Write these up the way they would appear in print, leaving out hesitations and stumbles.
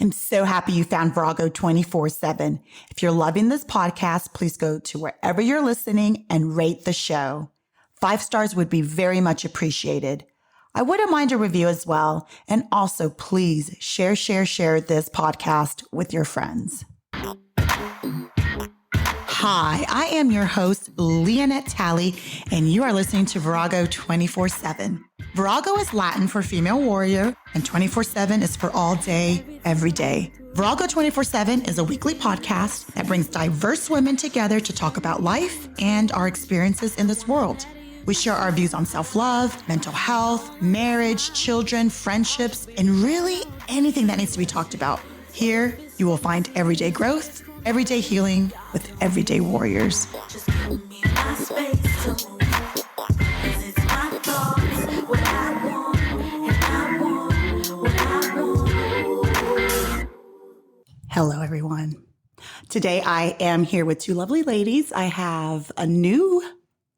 I'm so happy you found Virago 24/7. If you're loving this podcast, please go to wherever you're listening and rate the show. 5 stars would be very much appreciated. I wouldn't mind a review as well. And also, please share this podcast with your friends. Hi, I am your host, Leonette Talley, and you are listening to Virago 24/7. Virago is Latin for female warrior, and 24/7 is for all day, every day. Virago 24/7 is a weekly podcast that brings diverse women together to talk about life and our experiences in this world. We share our views on self-love, mental health, marriage, children, friendships, and really anything that needs to be talked about. Here, you will find everyday growth, everyday healing with everyday warriors. Just give me my space to move, 'cause it's my thoughts, what I want, and I want what I want. Hello, everyone. Today, I am here with 2 lovely ladies. I have a new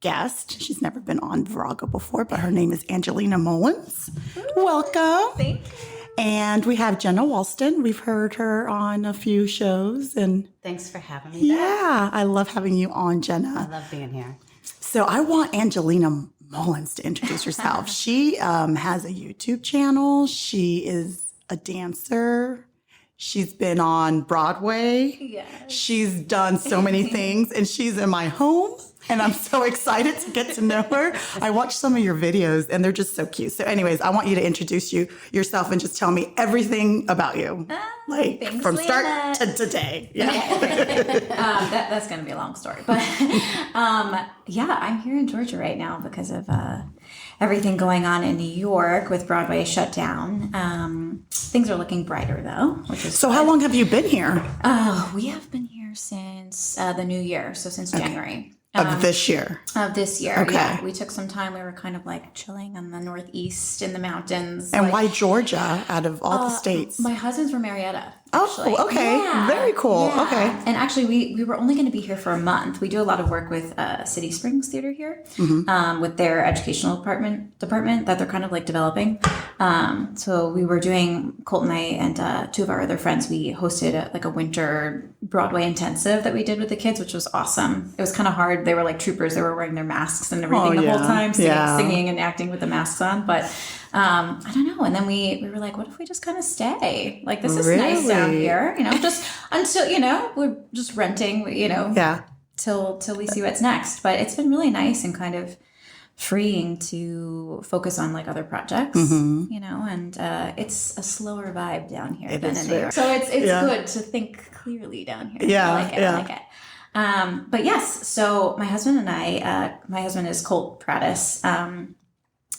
guest. She's never been on Virago before, but her name is Angelina Mullins. Welcome. Thank you. And we have Jenna Walston. We've heard her on a few shows. And thanks for having me back. Yeah, I love having you on, Jenna. I love being here. So I want Angelina Mullins to introduce herself. She has a YouTube channel. She is a dancer. She's been on Broadway. Yes. She's done so many things, and she's in my home. And I'm so excited to get to know her. I watched some of your videos, and they're just so cute. So anyways, I want you to introduce yourself and just tell me everything about you. Thanks, from start Leonette. to today. Yeah. That's going to be a long story. But yeah, I'm here in Georgia right now because of everything going on in New York with Broadway shut down. Things are looking brighter, though, which is So good. How long have you been here? We have been here since the new year, so since January. Of this year? Of this year, okay. Yeah. We took some time. We were kind of like chilling in the Northeast in the mountains. And why Georgia out of all the states? My husband's from Marietta. Actually. Oh, okay. Yeah. Very cool. Yeah. Okay. And actually, we were only going to be here for a month. We do a lot of work with City Springs Theater here, with their educational department that they're kind of like developing. So we were doing, Colt and I and 2 of our other friends, we hosted a winter Broadway intensive that we did with the kids, which was awesome. It was kind of hard. They were like troopers. They were wearing their masks and everything the whole time, singing and acting with the masks on. But I don't know. And then we were like, what if we just kind of stay? Like, this is nice down here, just until, we're just renting, till we see what's next. But it's been really nice and kind of freeing to focus on like other projects, and it's a slower vibe down here than in New York. So it's good to think clearly down here. Yeah, I like it. But yes, so my husband and I, my husband is Colt Prattes.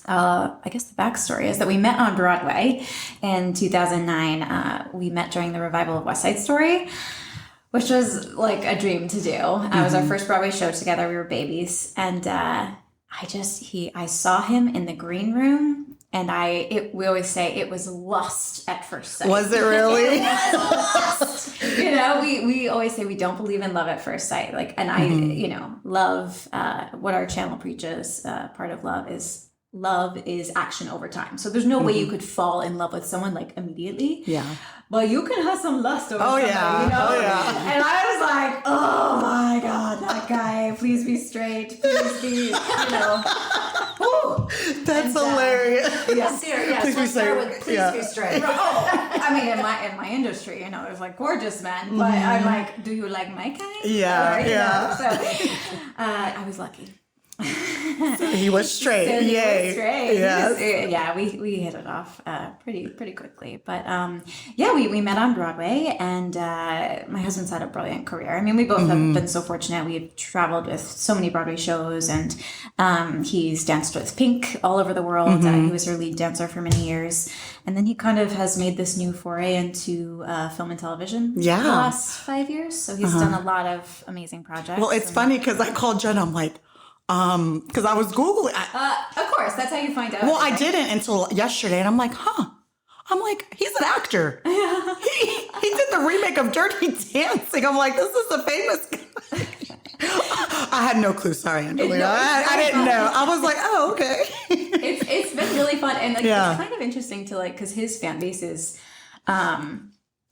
I guess the backstory is that we met on Broadway in 2009. We met during the revival of West Side Story, which was like a dream to do. It was our first Broadway show together. We were babies. And I saw him in the green room, and we always say it was lust at first sight. Was it really? It was lust. We always say we don't believe in love at first sight. Like, and I, love, what our channel preaches, part of love is action over time. So there's no way you could fall in love with someone like immediately. Yeah. But you can have some lust over somebody, Oh, yeah. And I was like, oh my God, that guy, please be straight. Please be, Ooh. That's hilarious. Please be straight. Please be straight. I mean, in my industry, there's like gorgeous men, but I'm like, do you like my kind? Yeah. So I was lucky. So he was straight. So he was straight. Yes. We hit it off pretty quickly. But we met on Broadway, and my husband's had a brilliant career. I mean, we both have been so fortunate. We've traveled with so many Broadway shows, and he's danced with Pink all over the world. He was her lead dancer for many years. And then he kind of has made this new foray into film and television the last 5 years. So he's done a lot of amazing projects. Well, it's funny because I called Jenna. I'm like, because I was Googling. Of course, that's how you find out. Well, I didn't until yesterday, and I'm like, I'm like, he's an actor. He did the remake of Dirty Dancing. I'm like, this is a famous guy. I had no clue. Sorry, Angelina. I didn't know. I was like, oh, okay. It's been really fun, and it's kind of interesting to because his fan base is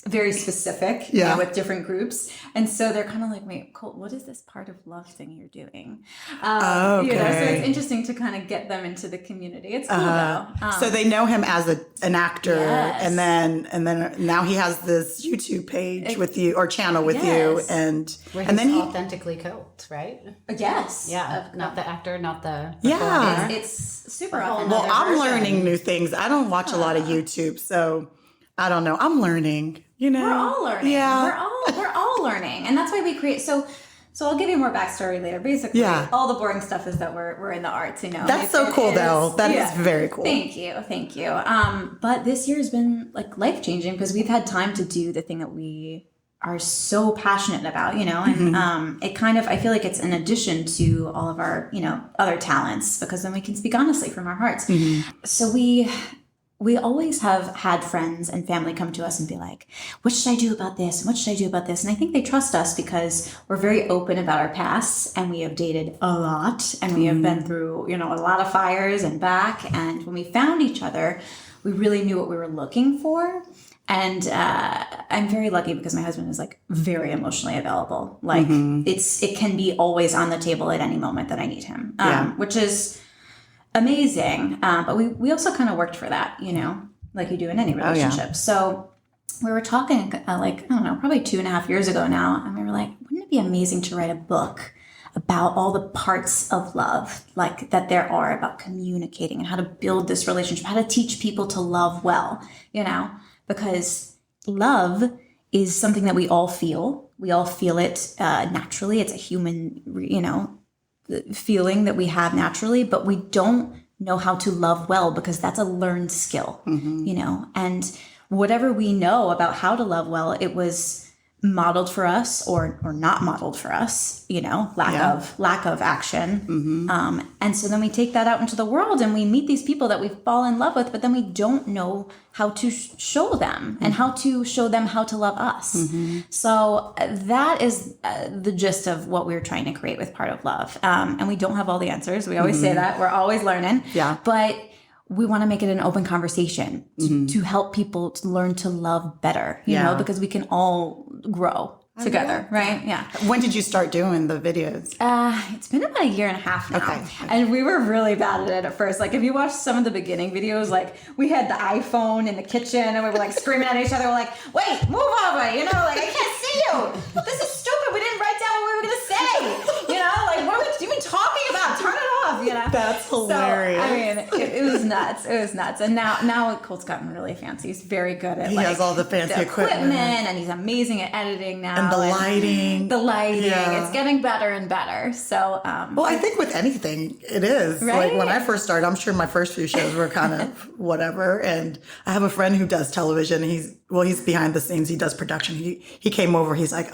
very specific, you know, with different groups. And so they're kind of like, wait, Colt, what is this part of love thing you're doing? You know, so it's interesting to kind of get them into the community. It's cool though. So they know him as an actor, and then now he has this YouTube page with you, or channel with you, and then he authentically Colt, right? Yes. Yeah. Not the actor, not the It's super authentic. Well, I'm learning new things. I don't watch a lot of YouTube, so I don't know. I'm learning. You know, we're all learning. Yeah, we're all learning, and that's why we create. So I'll give you more backstory later. Basically, all the boring stuff is that we're in the arts. You know, that's so cool though. That is very cool. Thank you. But this year has been like life changing because we've had time to do the thing that we are so passionate about. You know, and it kind of, I feel like it's an addition to all of our, you know, other talents, because then we can speak honestly from our hearts. So we always have had friends and family come to us and be like, what should I do about this? And what should I do about this? And I think they trust us because we're very open about our pasts, and we have dated a lot, and we have been through, you know, a lot of fires and back. And when we found each other, we really knew what we were looking for. And I'm very lucky because my husband is like very emotionally available. Like it can be always on the table at any moment that I need him, which is amazing. But we also kind of worked for that, you know, like you do in any relationship. So we were talking like, I don't know, probably 2.5 years ago now. And we were like, wouldn't it be amazing to write a book about all the parts of love, like that there are, about communicating and how to build this relationship, how to teach people to love well, you know, because love is something that we all feel. We all feel it naturally. It's a human, you know, feeling that we have naturally, but we don't know how to love well because that's a learned skill, you know, and whatever we know about how to love well, it was modeled for us or not modeled for us, you know, lack of action. And so then we take that out into the world and we meet these people that we fall in love with, but then we don't know how to show them and how to show them how to love us. So that is the gist of what we're trying to create with Part of Love. And we don't have all the answers. We always say that. We're always learning. But we want to make it an open conversation to help people to learn to love better, you know, because we can all grow together, right? Yeah. When did you start doing the videos? It's been about 1.5 years now. Okay. And we were really bad at it at first. Like if you watch some of the beginning videos, like we had the iPhone in the kitchen and we were like screaming at each other. We're like, wait, move over, you know, like I can't see you. This is stupid. We didn't write down what we were going to say. You know, like what are we even talking about? Turn it off, you know? That's hilarious. So, I mean, it was nuts. It was nuts. And now Colt's gotten really fancy. He's very good at he has all the fancy equipment. And he's amazing at editing now. And the lighting. It's getting better and better. So, well, I think with anything, it is. Right? Like when I first started, I'm sure my first few shows were kind of whatever. And I have a friend who does television. He's behind the scenes. He does production. He came over. He's like,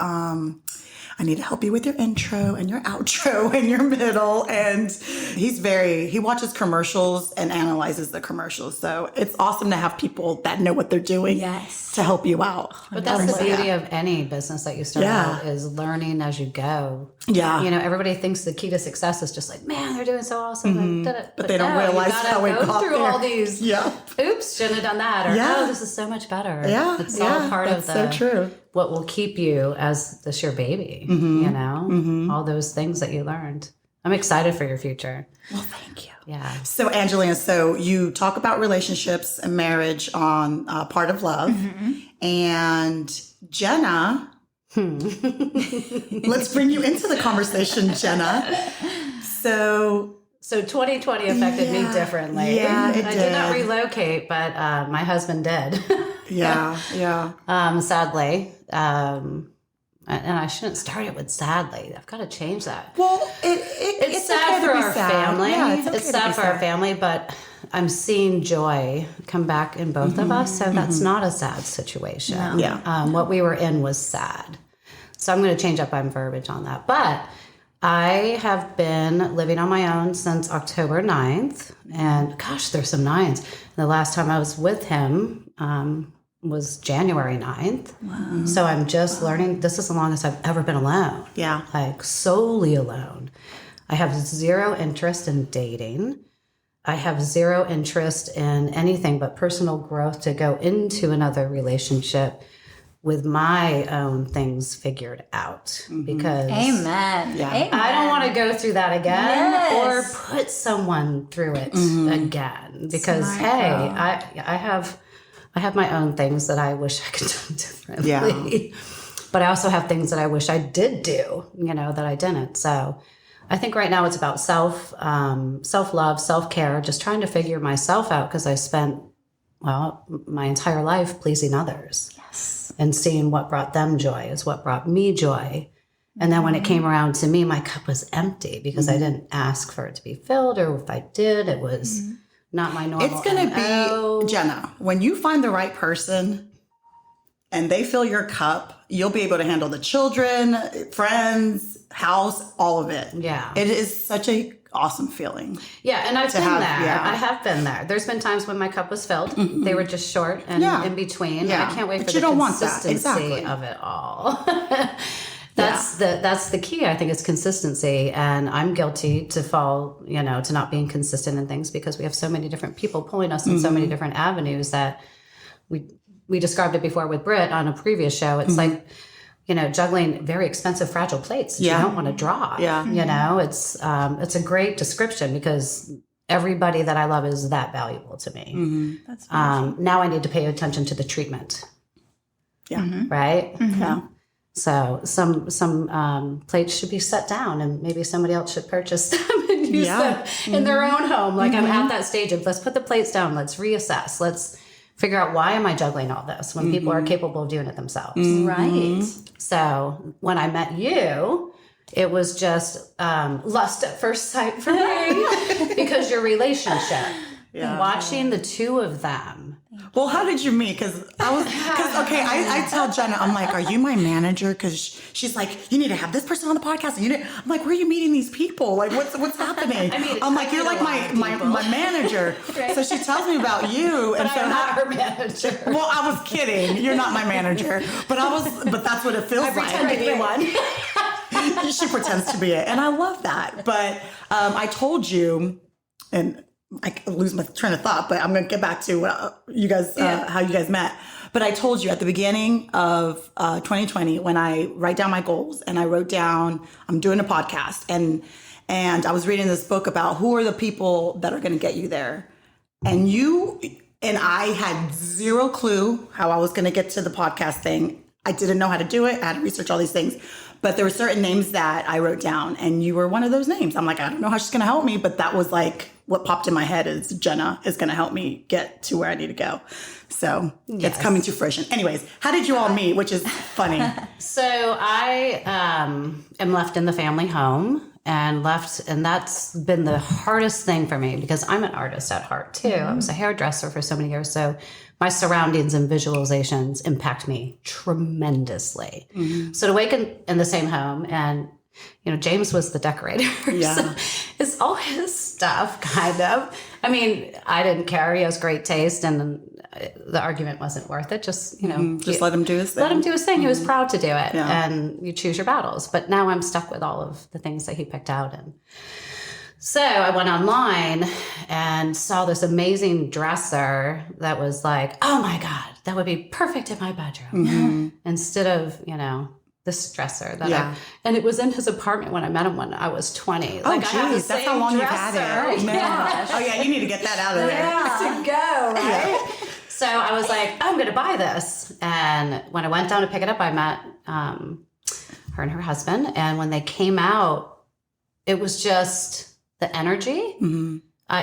I need to help you with your intro and your outro and your middle. And he watches commercials and analyzes the commercials. So it's awesome to have people that know what they're doing to help you out. But that's the beauty of any business that you start out is learning as you go. Yeah. You know, everybody thinks the key to success is just like, man, they're doing so awesome. But they don't realize how it got through there. all these. Oops, shouldn't have done that. Or, this is so much better. Yeah. It's all part of so true. What will keep you as this your baby, you know, all those things that you learned. I'm excited for your future. Well, thank you. Yeah. So Angelina, you talk about relationships and marriage on Part of Love, and Jenna, let's bring you into the conversation, Jenna. So 2020 affected me differently. Yeah, it did. I did not relocate, but my husband did. Sadly. And I shouldn't start it with sadly. I've got to change that. Well, it's sad for our family. Yeah, it's sad for our family, but I'm seeing joy come back in both of us. So that's not a sad situation. No. Yeah. What we were in was sad. So I'm going to change up my verbiage on that. But I have been living on my own since October 9th. And gosh, there's some 9s. The last time I was with him was January 9th. Wow. So I'm just learning. This is the longest I've ever been alone. Yeah. Like solely alone. I have zero interest in dating. I have zero interest in anything but personal growth to go into another relationship with my own things figured out because Amen. Yeah. Amen. I don't want to go through that again Yes. or put someone through it again because I have my own things that I wish I could do differently. Yeah. But I also have things that I wish I did do, that I didn't. So I think right now it's about self-love, self-care, just trying to figure myself out because I spent, my entire life pleasing others. Yes. And seeing what brought them joy is what brought me joy. And then when it came around to me, my cup was empty because I didn't ask for it to be filled, or if I did, it was not my normal. It's going to be, Jenna, when you find the right person and they fill your cup, you'll be able to handle the children, friends, house, all of it. Yeah. It is such a awesome feeling. Yeah, and I've been there. Yeah. I have been there. There's been times when my cup was filled. They were just short and in between. Yeah. I can't wait But for you the don't want that. consistency Exactly. of it all. That's the key, I think, is consistency. And I'm guilty to fall, to not being consistent in things because we have so many different people pulling us in so many different avenues that we described it before with Britt on a previous show. It's like, juggling very expensive, fragile plates that you don't want to drop. Yeah. It's a great description because everybody that I love is that valuable to me. That's now I need to pay attention to the treatment. Yeah. Right? Yeah. So some plates should be set down and maybe somebody else should purchase them and use them in their own home. Like I'm at that stage of let's put the plates down. Let's reassess. Let's figure out why am I juggling all this when people are capable of doing it themselves. right. So when I met you, it was just lust at first sight for me because your relationship, watching the two of them. Well, how did you meet? I tell Jenna, I'm like, are you my manager? Because she's like, you need to have this person on the podcast. And I'm like, where are you meeting these people? Like, what's happening? I'm like, you're like my manager. Right. So she tells me about you. But I'm not her manager. Well, I was kidding. You're not my manager. But that's what it feels like. I pretend to be one. She pretends to be it. And I love that. But I told you, and I lose my train of thought, but I'm going to get back to you guys, how you guys met. But I told you at the beginning of 2020, when I write down my goals and I wrote down, I'm doing a podcast and I was reading this book about who are the people that are going to get you there. And you and I had zero clue how I was going to get to the podcast thing. I didn't know how to do it. I had to research all these things. But there were certain names that I wrote down, and you were one of those names. I'm like, I don't know how she's going to help me, but that was like what popped in my head is Jenna is going to help me get to where I need to go. So it's coming to fruition. Anyways, how did you all meet? Which is funny. So I am left in the family home and that's been the hardest thing for me because I'm an artist at heart too. I was a hairdresser for so many years. So my surroundings and visualizations impact me tremendously. So to wake in the same home and, James was the decorator. Yeah. So it's all his stuff, kind of. I mean, I didn't care. He has great taste and the argument wasn't worth it. Just, just let him do his thing. Let him do his thing. He was proud to do it. Yeah. And you choose your battles. But now I'm stuck with all of the things that he picked out. And so I went online and saw this amazing dresser that was like, oh my God, that would be perfect in my bedroom. Instead of, this dresser that and it was in his apartment when I met him when I was 20. Oh, geez, that's how long you've had it. Oh, man. Oh, yeah, you need to get that out of there. To go, right? So I was like, I'm going to buy this. And when I went down to pick it up, I met her and her husband. And when they came out, it was just the energy.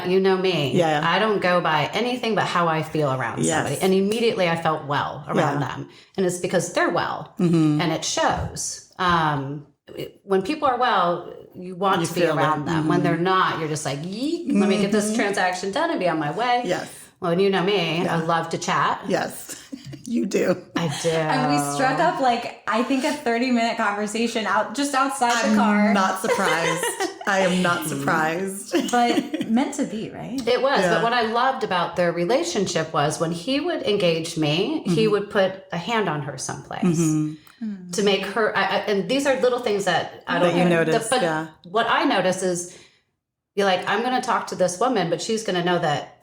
You know me. Yeah. I don't go by anything but how I feel around somebody. And immediately I felt well around them. And it's because they're well. And it shows. When people are well, you want to be around them. When they're not, you're just like, yeek, let me get this transaction done and be on my way. Yes. Well, you know me. I love to chat. Yes, you do. I do. And we struck up I think a 30-minute conversation outside the car. I'm not surprised. I am not surprised. But meant to be, right? It was. Yeah. But what I loved about their relationship was when he would engage me, he would put a hand on her someplace to make her. And these are little things that I don't you notice. But what I notice is, you're like, I'm going to talk to this woman, but she's going to know that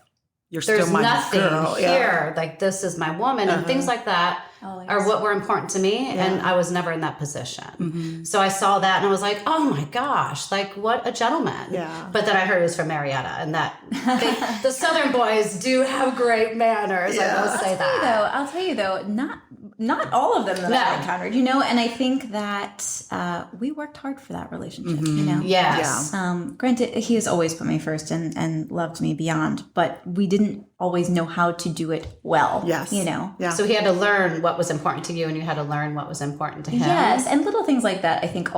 You're there's still my nothing girl. here. Like, this is my woman, and things like that are what were important to me. Yeah. And I was never in that position. So I saw that and I was like, oh my gosh, like, what a gentleman. Yeah. But then I heard it was from Marietta, and that the Southern boys do have great manners. Yeah. I will say that. I'll tell you though, not all of them that I've encountered, you know, and I think that we worked hard for that relationship, you know? Yes. Yeah. Granted, he has always put me first and loved me beyond, but we didn't always know how to do it well. Yes. You know? Yeah. So he had to learn what was important to you, and you had to learn what was important to him. Yes. And little things like that, I think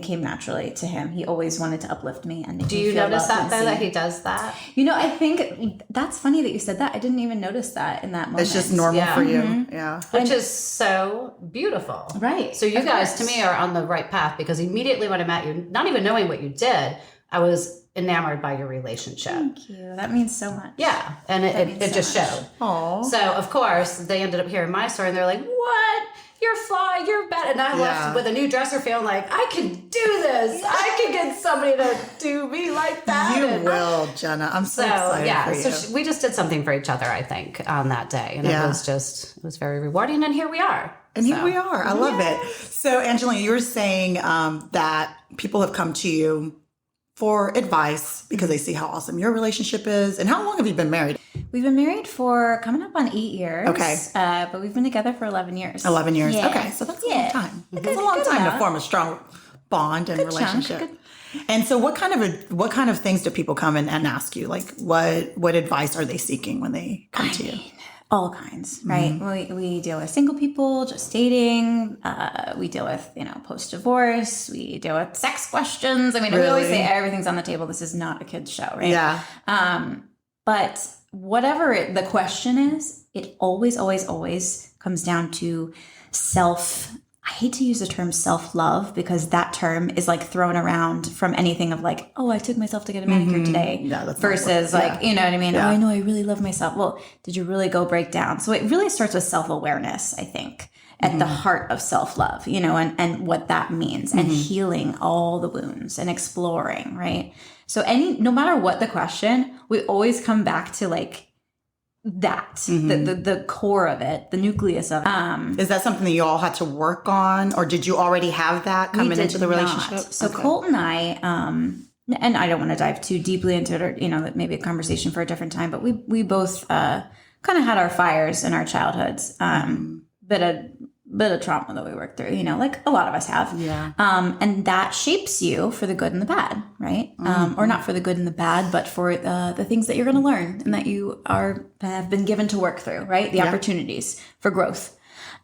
came naturally to him. He always wanted to uplift me. And do you notice that though, that he does that? You know, I think that's funny that you said that. I didn't even notice that in that moment. It's just normal for you. Yeah. Which is so beautiful. Right. So you guys, to me, are on the right path, because immediately when I met you, not even knowing what you did, I was enamored by your relationship. Thank you. That means so much. Yeah. And it just showed. Aww. So, of course, they ended up hearing my story, and they're like, what? You're fly, you're bad. And I left with a new dresser feeling like, I can do this. I can get somebody to do me like that. You will, Jenna. I'm so excited for you. So we just did something for each other, I think, on that day. And it was very rewarding. And here we are. And here we are. I love it. So, Angelina, you were saying that people have come to you for advice because they see how awesome your relationship is. And how long have you been married? We've been married for coming up on 8 years. Okay. But we've been together for 11 years. 11 years. Yeah. Okay. So that's a long time. It's a long time to form a strong bond and relationship. And so what kind of things do people come and ask you? Like what advice are they seeking when they come to you? All kinds, right? We deal with single people, just dating. We deal with, post-divorce. We deal with sex questions. I mean, we always say everything's on the table. This is not a kid's show, right? Yeah. But whatever the question is, it always, always, always comes down to I hate to use the term self-love, because that term is like thrown around from anything of like, oh, I took myself to get a manicure today, versus like, you know what I mean? Yeah. Oh, I know, I really love myself. Well, did you really go break down? So it really starts with self-awareness, I think, at the heart of self-love, and what that means, and healing all the wounds and exploring, right? So no matter what the question, we always come back to like that, the core of it, the nucleus of it. Is that something that you all had to work on, or did you already have that coming into the relationship? So Colt and I, and I don't want to dive too deeply into it, or, that may be a conversation for a different time, but we both kind of had our fires in our childhoods, bit of trauma that we worked through, like a lot of us have. Yeah. And that shapes you for the good and the bad, right? Or not for the good and the bad, but for the things that you're going to learn and that you have been given to work through, right? The opportunities for growth.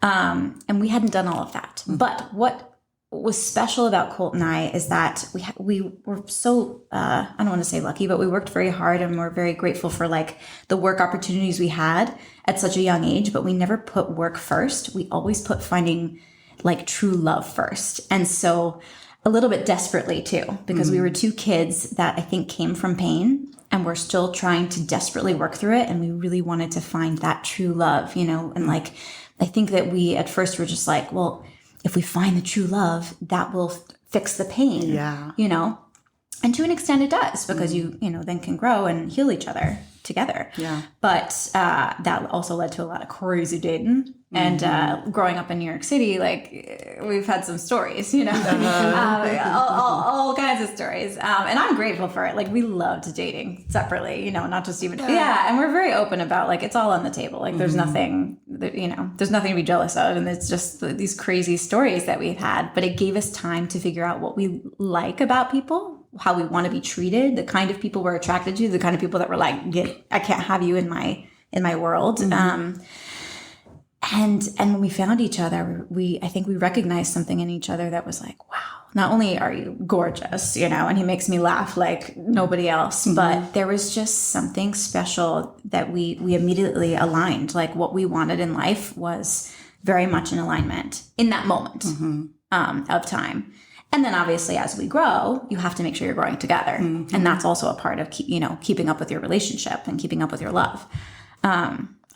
And we hadn't done all of that. But what was special about Colt and I is that we were so, I don't want to say lucky, but we worked very hard, and we're very grateful for like the work opportunities we had at such a young age, but we never put work first. We always put finding like true love first. And so a little bit desperately too, because we were two kids that I think came from pain, and we're still trying to desperately work through it. And we really wanted to find that true love, and like, I think that we at first were just like, well, if we find the true love, that will fix the pain, And to an extent it does, because you then can grow and heal each other together. Yeah. But that also led to a lot of crazy dating. And growing up in New York City, like we've had some stories, all kinds of stories. And I'm grateful for it. Like we loved dating separately, not just even, and we're very open about like, it's all on the table. Like there's nothing, there's nothing to be jealous of. And it's just these crazy stories that we've had, but it gave us time to figure out what we like about people, how we want to be treated, the kind of people we're attracted to, the kind of people that we're like, I can't have you in my world. And when we found each other, I think we recognized something in each other that was like, wow, not only are you gorgeous, and he makes me laugh like nobody else, but there was just something special that we immediately aligned. Like what we wanted in life was very much in alignment in that moment of time. And then obviously as we grow, you have to make sure you're growing together. And that's also a part of, keeping up with your relationship and keeping up with your love.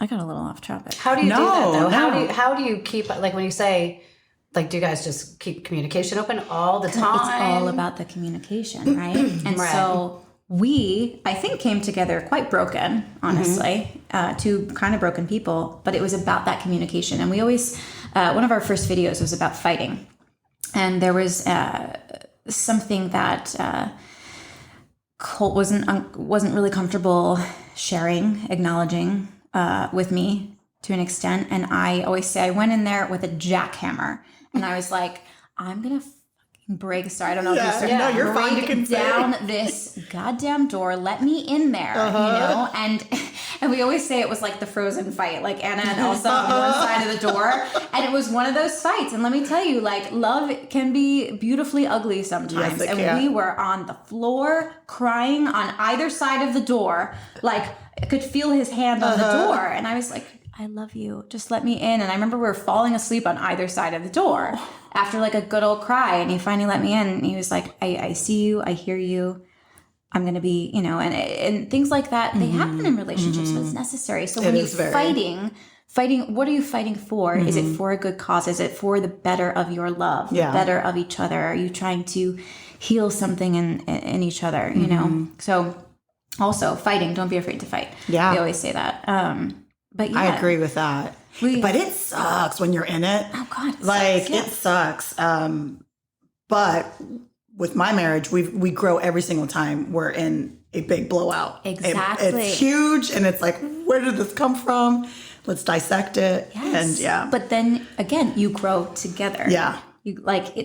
I got a little off topic. How do you do that though? No. How do you keep, like when you say, like, do you guys just keep communication open all the time? It's all about the communication, right? And so we, I think, came together quite broken, honestly, two kind of broken people, but it was about that communication. And we always, one of our first videos was about fighting. And there was something that Colt wasn't really comfortable sharing, acknowledging with me to an extent. And I always say, I went in there with a jackhammer and I was like, I'm going to break. Sorry, I don't know if you're no, you're fine. You can down this goddamn door. Let me in there, you know. And we always say it was like the Frozen fight, like Anna and Elsa on one side of the door, and it was one of those fights. And let me tell you, like, love can be beautifully ugly sometimes. Yes, and we were on the floor crying on either side of the door, like I could feel his hand on the door, and I was like, I love you. Just let me in. And I remember we were falling asleep on either side of the door after like a good old cry. And he finally let me in. And he was like, I see you. I hear you. I'm going to be, you know, and things like that. They happen in relationships, but it's necessary. So when you're fighting, what are you fighting for? Is it for a good cause? Is it for the better of your love, the better of each other? Are you trying to heal something in each other, you know? So also fighting, don't be afraid to fight. Yeah. We always say that. But yeah, I agree with that. But it sucks when you're in it. Oh God, it sucks. But with my marriage, we grow every single time we're in a big blowout. Exactly. It's huge, and it's like, where did this come from? Let's dissect it. Yes. And But then again, you grow together. Yeah. You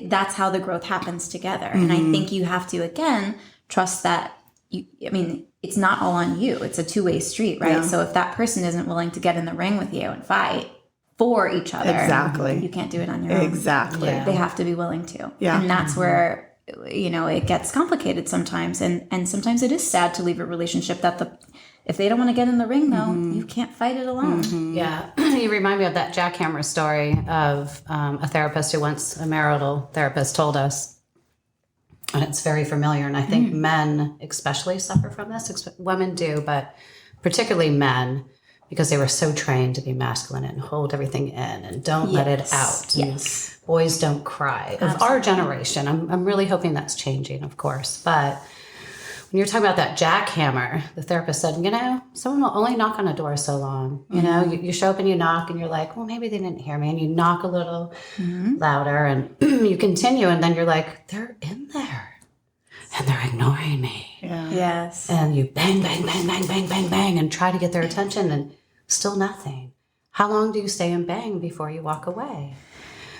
that's how the growth happens together. And I think you have to again trust that. It's not all on you. It's a two-way street, right? Yeah. So if that person isn't willing to get in the ring with you and fight for each other, exactly, you can't do it on your own. Exactly. They have to be willing to. Yeah. And that's where, you know, it gets complicated sometimes. And sometimes it is sad to leave a relationship if they don't want to get in the ring, though, you can't fight it alone. Yeah. You remind me of that jackhammer story of a therapist who once, a marital therapist, told us. And it's very familiar. And I think men especially suffer from this. Women do, but particularly men, because they were so trained to be masculine and hold everything in and don't let it out. Yes. Boys don't cry. Of our generation, I'm really hoping that's changing, of course. But when you're talking about that jackhammer, the therapist said, you know, someone will only knock on a door so long. You know, you show up and you knock and you're like, well, maybe they didn't hear me. And you knock a little louder and you continue. And then you're like, they're in there and they're ignoring me. Yeah. Yes. And you bang, bang, bang, bang, bang, bang, bang, and try to get their attention and still nothing. How long do you stay and bang before you walk away?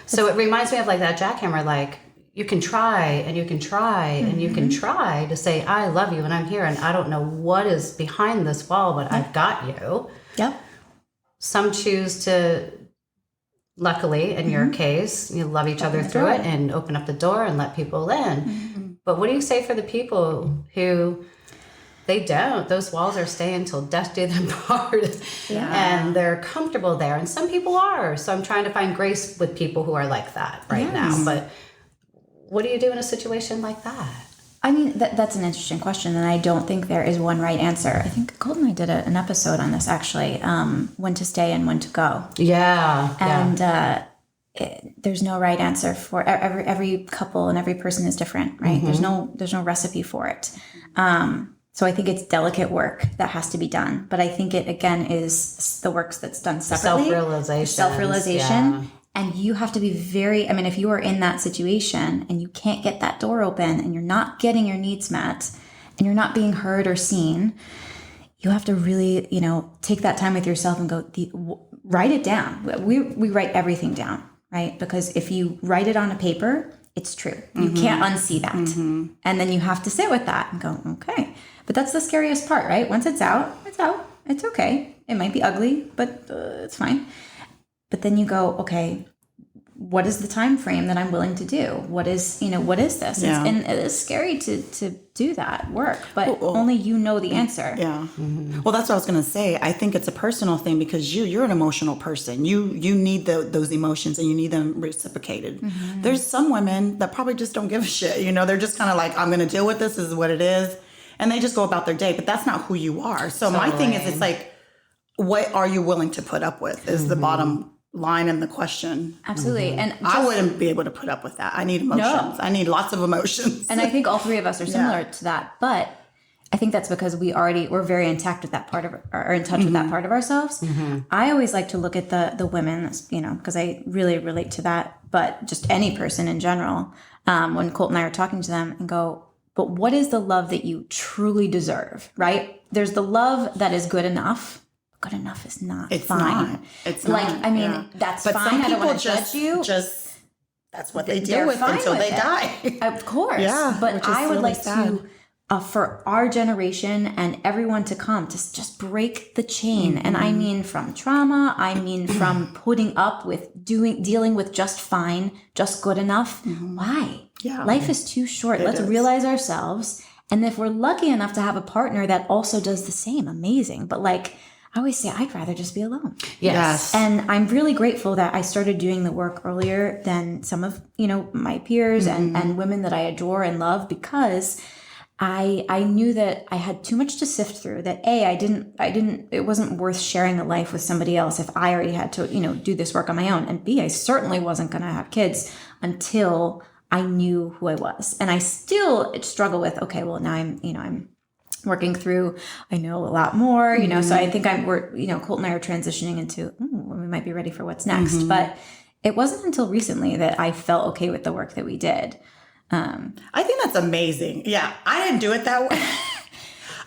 So it reminds me of like that jackhammer, like, you can try and you can try and you can try to say, I love you and I'm here and I don't know what is behind this wall, but I've got you. Yep. Some choose to, luckily in your case, you love each other through it and open up the door and let people in. But what do you say for the people who they don't? Those walls are staying until death do them part. And they're comfortable there. And some people are. So I'm trying to find grace with people who are like that right now. But what do you do in a situation like that? I mean, that's an interesting question, and I don't think there is one right answer. I think Colt and I did an episode on this, actually, when to stay and when to go. Yeah. And there's no right answer for every couple, and every person is different, right? There's no recipe for it. So I think it's delicate work that has to be done. But I think it, again, is the work that's done separately. Self-realization. Yeah. And you have to be if you are in that situation and you can't get that door open and you're not getting your needs met and you're not being heard or seen, you have to really, take that time with yourself and go, write it down. We write everything down, right? Because if you write it on a paper, it's true. You can't unsee that. And then you have to sit with that and go, okay. But that's the scariest part, right? Once it's out, it's out. It's okay. It might be ugly, but it's fine. But then you go, okay, what is the time frame that I'm willing to do? What is this? Yeah. And it is scary to do that work, but only you know the answer. Yeah. Well, that's what I was going to say. I think it's a personal thing because you're an emotional person. You need those emotions and you need them reciprocated. There's some women that probably just don't give a shit. They're just kind of like, I'm going to deal with this. This is what it is. And they just go about their day, but that's not who you are. So my thing is, it's like, what are you willing to put up with is the bottom line in the question. Absolutely. And I wouldn't be able to put up with that. I need emotions. No. I need lots of emotions. And I think all three of us are similar to that. But I think that's because we're very intact with that part or in touch with that part of ourselves. I always like to look at the women, because I really relate to that, but just any person in general, when Colt and I are talking to them and go, but what is the love that you truly deserve, right? There's the love that is good enough. Good enough is not fine. It's not. That's but fine. I don't want to judge you. Just that's what they deal with until they die. Of course. Yeah, but I would like to, for our generation and everyone to come, to just break the chain. And I mean from trauma. I mean from putting up with dealing with just fine, just good enough. Why? Yeah. Life is too short. Let's realize ourselves. And if we're lucky enough to have a partner that also does the same, amazing. But I always say, I'd rather just be alone. Yes. And I'm really grateful that I started doing the work earlier than some of, my peers and women that I adore and love, because I knew that I had too much to sift through, that it wasn't worth sharing a life with somebody else if I already had to, do this work on my own. And B, I certainly wasn't going to have kids until I knew who I was. And I still struggle with, okay, well now I'm working through, I know a lot more, so I think Colt and I are transitioning into, we might be ready for what's next. But it wasn't until recently that I felt okay with the work that we did. I think that's amazing. Yeah. I didn't do it that way.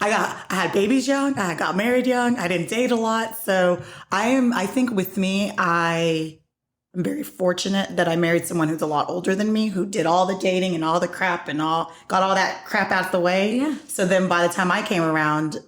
I had babies young. I got married young. I didn't date a lot. So I think with me, I'm very fortunate that I married someone who's a lot older than me, who did all the dating and all the crap and got all that crap out of the way. Yeah. So then by the time I came around,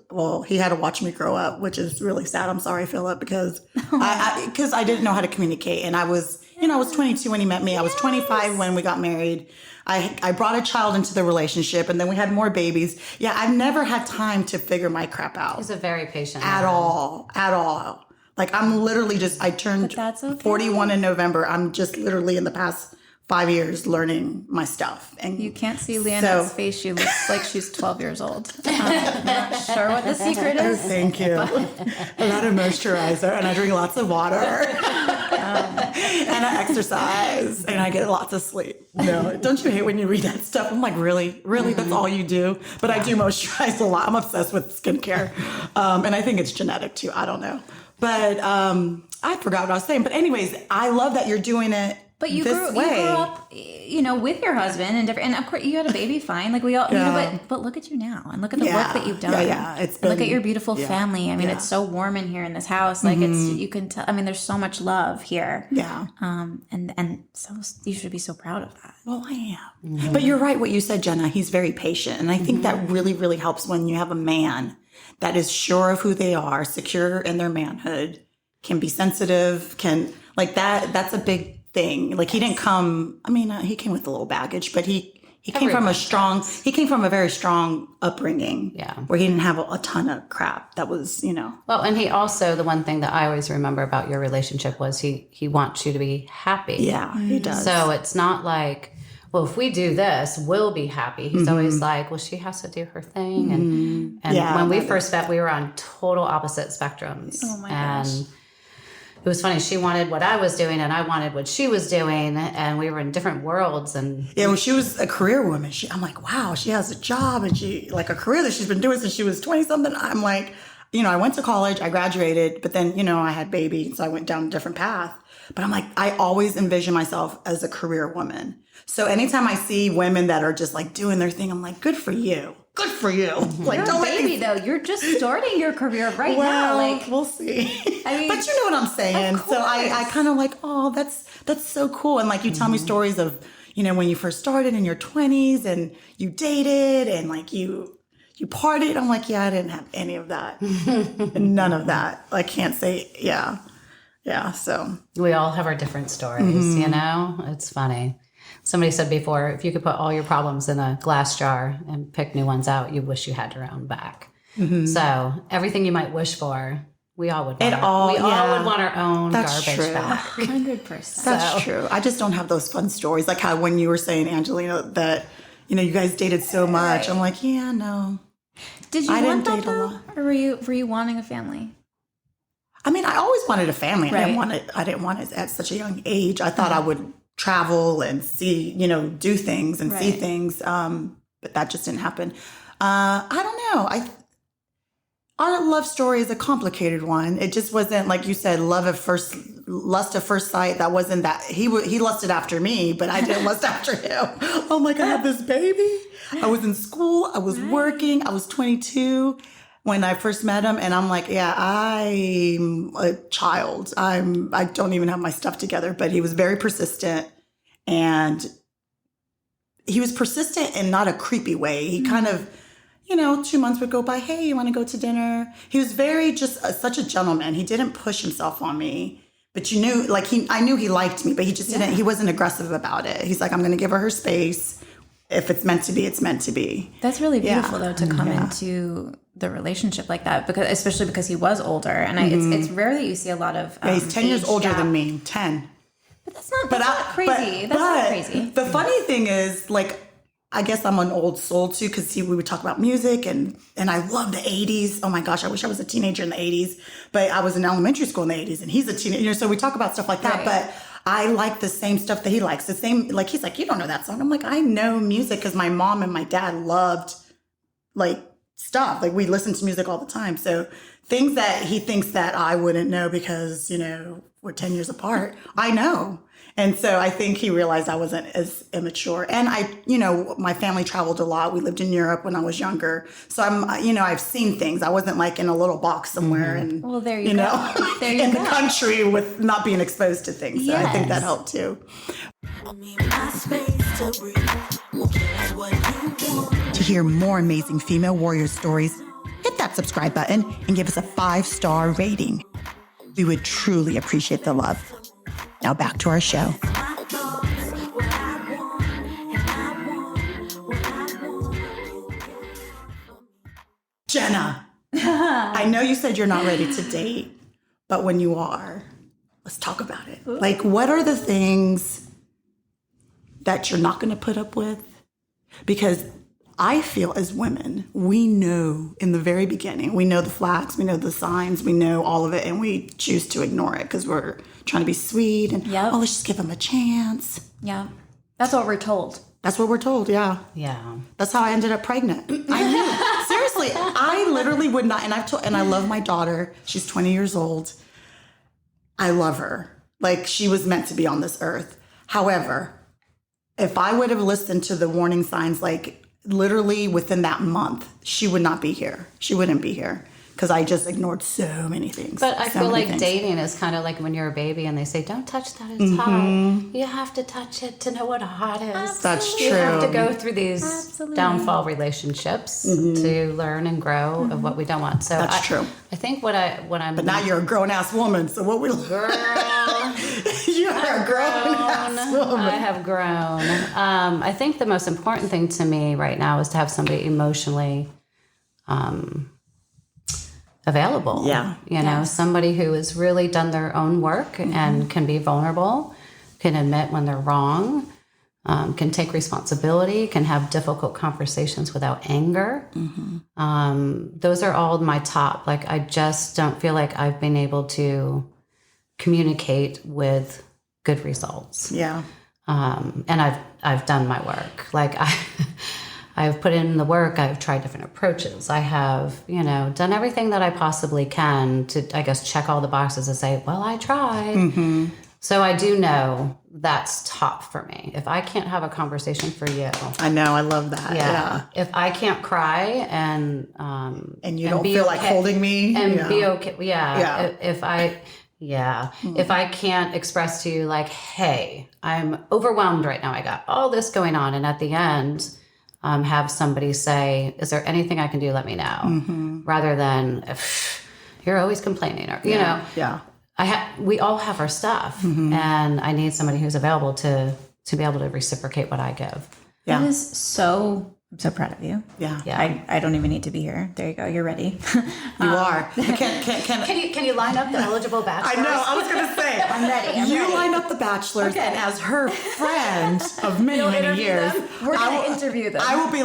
he had to watch me grow up, which is really sad. I'm sorry, Philip, because I didn't know how to communicate. And I was 22 when he met me. I was 25 when we got married. I brought a child into the relationship, and then we had more babies. Yeah, I've never had time to figure my crap out. He's a very patient at all. I'm literally I turned 41 in November. I'm just literally in the past 5 years learning my stuff. And you can't see Leanna's face. She looks like she's 12 years old. I'm not sure what the secret is. Thank you. A lot of moisturizer, and I drink lots of water. And I exercise, and I get lots of sleep. No, don't you hate when you read that stuff? I'm like, really? That's all you do? But I do moisturize a lot. I'm obsessed with skincare. And I think it's genetic too. I don't know. But I forgot what I was saying. But anyways, I love that you're doing it. But you grew up, with your husband and of course you had a baby, fine. Like we all, but look at you now and look at the work that you've done. Yeah. Look at your beautiful family. I mean, it's so warm in here in this house. Like you can tell, there's so much love here. Yeah. And so you should be so proud of that. Well, I am. But you're right. What you said, Jenna, he's very patient. And I think that really, really helps when you have a man that is sure of who they are, secure in their manhood, can be sensitive, that's a big thing. Like he didn't come, he came with a little baggage, but he came from a very strong upbringing. Yeah. Where he didn't have a ton of crap that was, Well, and he also, the one thing that I always remember about your relationship was he wants you to be happy. Yeah, he does. So it's not like, well, if we do this, we'll be happy. He's always like, well, she has to do her thing. And when we first met, we were on total opposite spectrums. Oh my gosh. It was funny. She wanted what I was doing, and I wanted what she was doing, and we were in different worlds. And when she was a career woman, I'm like, wow, she has a job and a career that she's been doing since she was 20 something. I'm like, I went to college, I graduated, but then I had baby, so I went down a different path. But I'm like, I always envision myself as a career woman. So anytime I see women that are just doing their thing, I'm like, good for you. Good for you. You're a baby, though. You're just starting your career now. We'll see. But you know what I'm saying. So I kind of oh, that's so cool. And you tell me stories of, when you first started in your 20s and you dated and you partied. I'm like, yeah, I didn't have any of that. None of that. I can't say, yeah. Yeah. So we all have our different stories, It's funny. Somebody said before, if you could put all your problems in a glass jar and pick new ones out, you wish you had your own back. So everything you might wish for, we all would want. All would want our own garbage back. 100%. That's true. I just don't have those fun stories, like how when you were saying, Angelina, that you guys dated so much. I'm like, yeah, no. Did you want that though, or were you wanting a family? I always wanted a family. Right. I didn't want it at such a young age. I thought I would travel and see, do things and see things. But that just didn't happen. I don't know. Our love story is a complicated one. It just wasn't, like you said, lust at first sight. That wasn't that. He lusted after me, but I didn't lust after him. I'm like, I had this baby. I was in school. I was working. I was 22 when I first met him. And I'm like, yeah, I'm a child. I don't even have my stuff together. But he was very persistent. And he was persistent in not a creepy way. He kind of, 2 months would go by. Hey, you want to go to dinner? He was very such a gentleman. He didn't push himself on me, but I knew he liked me, but he just didn't, he wasn't aggressive about it. He's like, I'm going to give her space. If it's meant to be, it's meant to be. That's really beautiful though, to come into the relationship like that, especially because he was older. And it's rare that you see a lot of, he's 10 years older than me, 10. But that's not crazy. That's not crazy. The funny thing is, I guess I'm an old soul too, because we would talk about music and I love the 80s. Oh my gosh, I wish I was a teenager in the 80s, but I was in elementary school in the 80s and he's a teenager. So we talk about stuff like that, right. But I like the same stuff that he likes. The same, he's like, you don't know that song. I'm like, I know music because my mom and my dad loved stuff. We listened to music all the time. So things that he thinks that I wouldn't know because, we're 10 years apart, I know. And so I think he realized I wasn't as immature. And my family traveled a lot. We lived in Europe when I was younger. So I've seen things. I wasn't in a little box somewhere and, well, there you go. There you in go. the country with not being exposed to things. So I think that helped too. To hear more amazing female warrior stories, hit that subscribe button and give us a 5-star rating. We would truly appreciate the love. Now back to our show. Jenna, I know you said you're not ready to date, but when you are, let's talk about it. What are the things that you're not going to put up with? Because I feel as women, we know in the very beginning, we know the flags, we know the signs, we know all of it, and we choose to ignore it because we're trying to be sweet and, let's just give them a chance. Yeah. That's what we're told. That's what we're told, yeah. Yeah. That's how I ended up pregnant. I knew. Seriously, I literally would not, and I love my daughter. She's 20 years old. I love her. She was meant to be on this earth. However, if I would have listened to the warning signs, literally within that month, she would not be here. She wouldn't be here because I just ignored so many things. But I feel like dating is kind of like when you're a baby and they say, don't touch that, it's hot. You have to touch it to know what hot is. Absolutely. That's true. You have to go through these downfall relationships to learn and grow of what we don't want. So that's true. I think what I'm... But now you're a grown-ass woman, so what we... Girl... You're a grown-ass woman. I have grown. I think the most important thing to me right now is to have somebody emotionally available. Yeah. Somebody who has really done their own work and can be vulnerable, can admit when they're wrong, can take responsibility, can have difficult conversations without anger. Those are all my top. I just don't feel like I've been able to communicate with good results. Yeah. And I've done my work. I've put in the work. I've tried different approaches. I have, done everything that I possibly can to, I guess, check all the boxes and say, well, I tried. So I do know that's top for me. If I can't have a conversation for you. I know. I love that. Yeah. If I can't cry and you don't feel like holding me. And be okay. Yeah. If I can't express to you hey, I'm overwhelmed right now. I got all this going on. And at the end, have somebody say, is there anything I can do? Let me know. Rather than, you're always complaining. Or, you know. Yeah. We all have our stuff. And I need somebody who's available to be able to reciprocate what I give. Yeah. That is I'm so proud of you. Yeah. I don't even need to be here. There you go. You're ready. You are. Can you line up the eligible bachelors? I know. I was going to say. I'm ready. You line up the bachelors, and as her friend of many years, we're going to interview them. I will be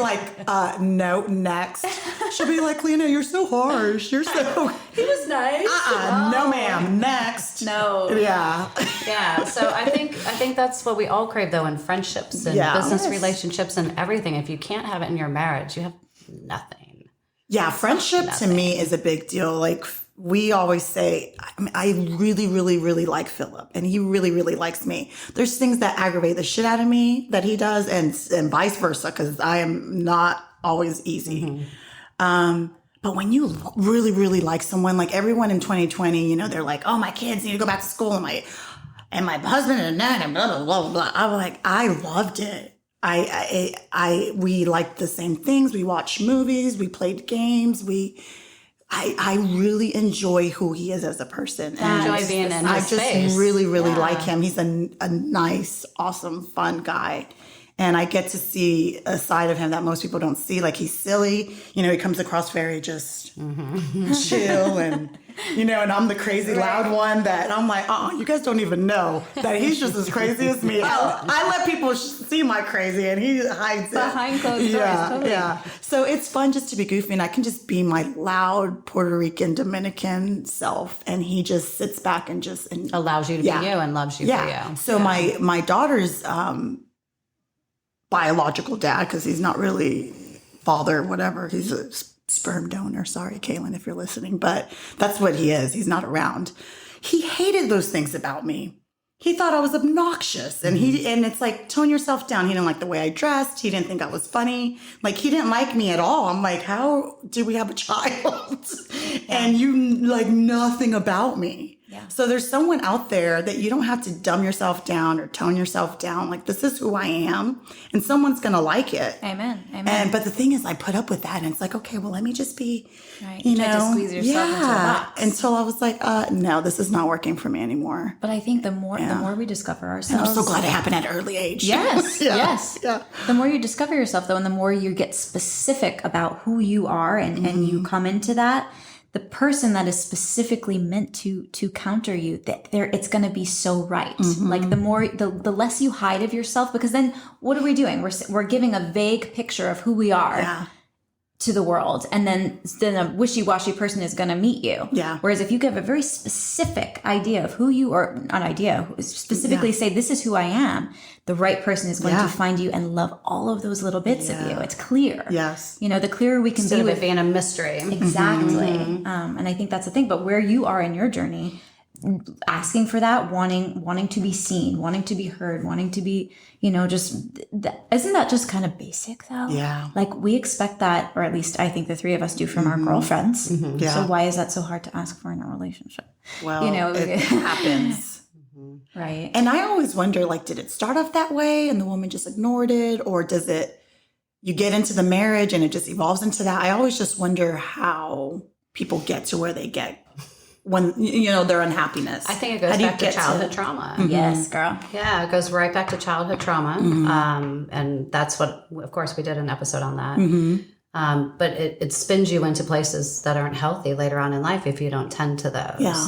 no, next. She'll be like, Lena, you're so harsh. You're so. He was nice. No, ma'am. Next. No. Yeah. Yeah. So I think that's what we all crave, though, in friendships and business relationships and everything. If you can't have it in your marriage, you nothing. Yeah, friendship to me is a big deal. Like we always say, I really, really, really like Philip, and he really, really likes me. There's things that aggravate the shit out of me that he does, and vice versa, because I am not always easy. But when you really, really like someone, like everyone in 2020, you know, they're like, oh, my kids need to go back to school, and my husband and that, and blah, blah, blah, blah. I'm like, I loved it. We liked the same things. We watched movies. We played games. I really enjoy who he is as a person. I enjoy being in his space. I just really, really like him. He's a nice, awesome, fun guy. And I get to see a side of him that most people don't see. Like, he's silly. You know, he comes across very just chill and, you know, and I'm the crazy loud one that I'm like, you guys don't even know that he's just as crazy as me. I let people see my crazy, and he hides behind closed doors. Totally. Yeah. So it's fun just to be goofy, and I can just be my loud Puerto Rican Dominican self, and he just sits back and just allows you to be you and loves you for you. So my daughter's biological dad, because he's not really father, whatever. He's a sperm donor. Sorry, Kaylin, if you're listening, but that's what he is. He's not around. He hated those things about me. He thought I was obnoxious, and and it's like, tone yourself down. He didn't like the way I dressed. He didn't think I was funny. Like, he didn't like me at all. I'm like, how did we have a child? And you like nothing about me. Yeah. So there's someone out there that you don't have to dumb yourself down or tone yourself down. Like, this is who I am, and someone's going to like it. Amen. Amen. But the thing is, I put up with that, and it's like, okay, well, let me just be, you know, to squeeze yourself into a box. Until I was like, no, this is not working for me anymore. But I think the more we discover ourselves. And I'm so glad it happened at an early age. Yes. Yes. Yeah. The more you discover yourself, though, and the more you get specific about who you are, and you come into that, the person that is specifically meant to counter you, it's going to be so right. Like, the less you hide of yourself, because then what are we doing? We're giving a vague picture of who we are to the world, and then a wishy-washy person is going to meet you. Yeah. Whereas if you give a very specific idea of who you are, not idea, specifically say, this is who I am, the right person is going to find you and love all of those little bits of you. It's clear. Yes. You know, the clearer we can Instead be of with it being a mystery. Exactly. And I think that's the thing. But where you are in your journey, asking for that, wanting to be seen, wanting to be heard, wanting to be, you know, isn't that just kind of basic though? Yeah. Like, we expect that, or at least I think the three of us do, from our girlfriends. Yeah. So why is that so hard to ask for in a relationship? Well, you know, it happens. Right. And I always wonder, like, did it start off that way and the woman just ignored it? Or does you get into the marriage and it just evolves into that? I always just wonder how people get to where they get when, you know, their unhappiness. I think it goes back to childhood trauma. Yes, girl. Yeah, it goes right back to childhood trauma. And that's what, of course, we did an episode on that. But it spins you into places that aren't healthy later on in life if you don't tend to those. Yeah.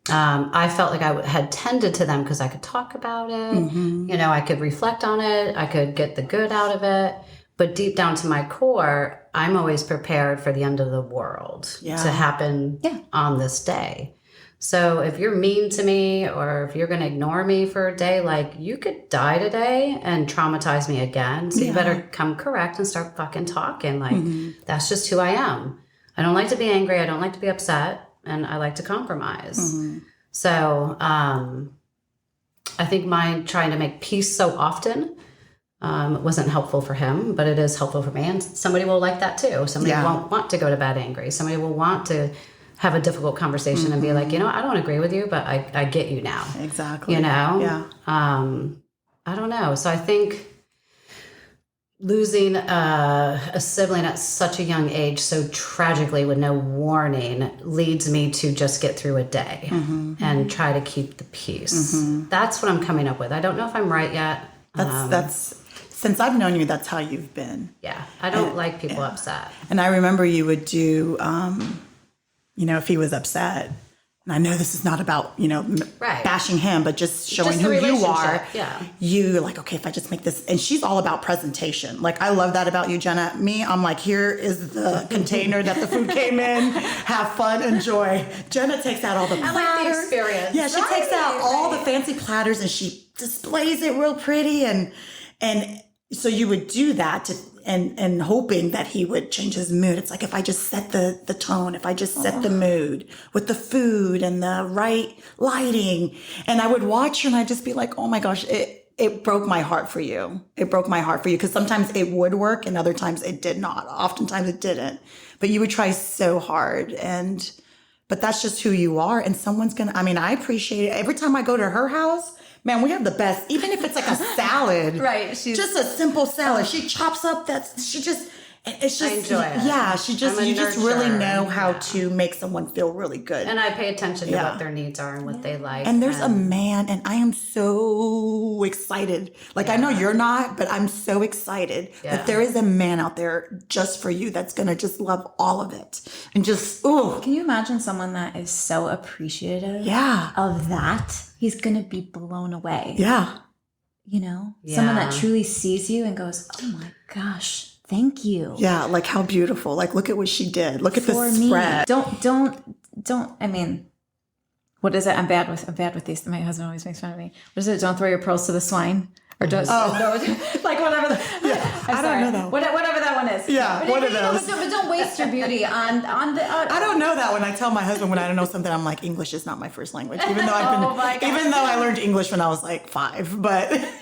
I felt like I had tended to them because I could talk about it. You know, I could reflect on it. I could get the good out of it. But deep down to my core, I'm always prepared for the end of the world to happen on this day. So if you're mean to me, or if you're going to ignore me for a day, like, you could die today and traumatize me again. So you better come correct and start fucking talking. Like, that's just who I am. I don't like to be angry. I don't like to be upset. And I like to compromise. So I think mine trying to make peace so often wasn't helpful for him, but it is helpful for me. And somebody will like that too. Somebody won't want to go to bed angry. Somebody will want to have a difficult conversation and be like, you know, I don't agree with you, but I get you now. Exactly. You know? Yeah. I don't know. So I think losing a sibling at such a young age so tragically with no warning leads me to just get through a day and try to keep the peace. That's what I'm coming up with. I don't know if I'm right yet. That's since I've known you, that's how you've been. Yeah. I don't like people upset. And I remember you would do, you know, if he was upset, and I know this is not about, you know, bashing him, but just showing who you are. Yeah. You're like, okay, if I just make this, and she's all about presentation. Like, I love that about you, Jenna. Me, I'm like, here is the container that the food came in. Have fun, enjoy. Jenna takes out all the platters. I like the experience. Yeah, she takes out all the fancy platters and she displays it real pretty. And so you would do that and hoping that he would change his mood. It's like, if I just set the tone, if I just set the mood with the food and the right lighting, and I would watch you and I'd just be like, oh my gosh, it broke my heart for you. It broke my heart for you, because sometimes it would work and other times it did not. Oftentimes it didn't, but you would try so hard, but that's just who you are. And I appreciate it. Every time I go to her house, man, we have the best, even if it's like a salad. Right. Just a simple salad. She chops up it's just, I enjoy it. Yeah, you just really know how to make someone feel really good. And I pay attention to what their needs are and what they like. And there's a man, and I am so excited. Like, I know you're not, but I'm so excited that there is a man out there just for you that's going to just love all of it. And just, ooh. Can you imagine someone that is so appreciative of that? He's going to be blown away. Yeah. You know? Someone that truly sees you and goes, oh my gosh. Thank you. Yeah, like how beautiful. Like, look at what she did. Look at the spread. Don't, I mean, what is it? I'm bad with these. My husband always makes fun of me. What is it? Don't throw your pearls to the swine. Or don't, like whatever. I don't know that one. Whatever that one is. Yeah, but one of those. But don't waste your beauty on the. I don't know that one. I tell my husband when I don't know something, I'm like, English is not my first language. Even though even though I learned English when I was like 5, but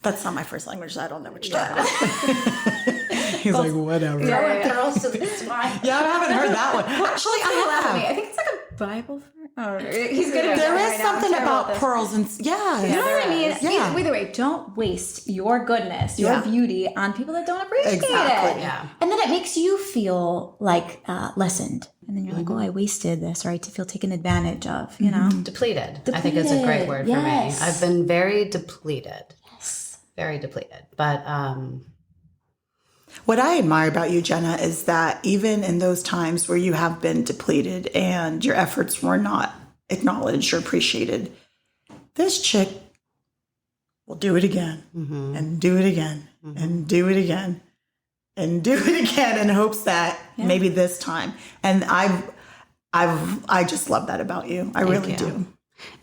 that's not my first language. So I don't know what you're talking about. He's like, whatever. Pearls to the swine. Yeah, I haven't heard that one. Actually, I have. I think it's like a Bible. He's good at There is something about pearls and you know what I mean? Yeah. Either way, don't waste your goodness, your beauty on people that don't appreciate it. Yeah. And then it makes you feel like lessened. And then you're like, oh, I wasted this, or I feel taken advantage of, you know? Depleted, I think is a great word for me. I've been very depleted. Yes. Very depleted. But what I admire about you, Jenna, is that even in those times where you have been depleted and your efforts were not acknowledged or appreciated, this chick will do it again and do it again and do it again and do it again in hopes that maybe this time. And I just love that about you. I really do.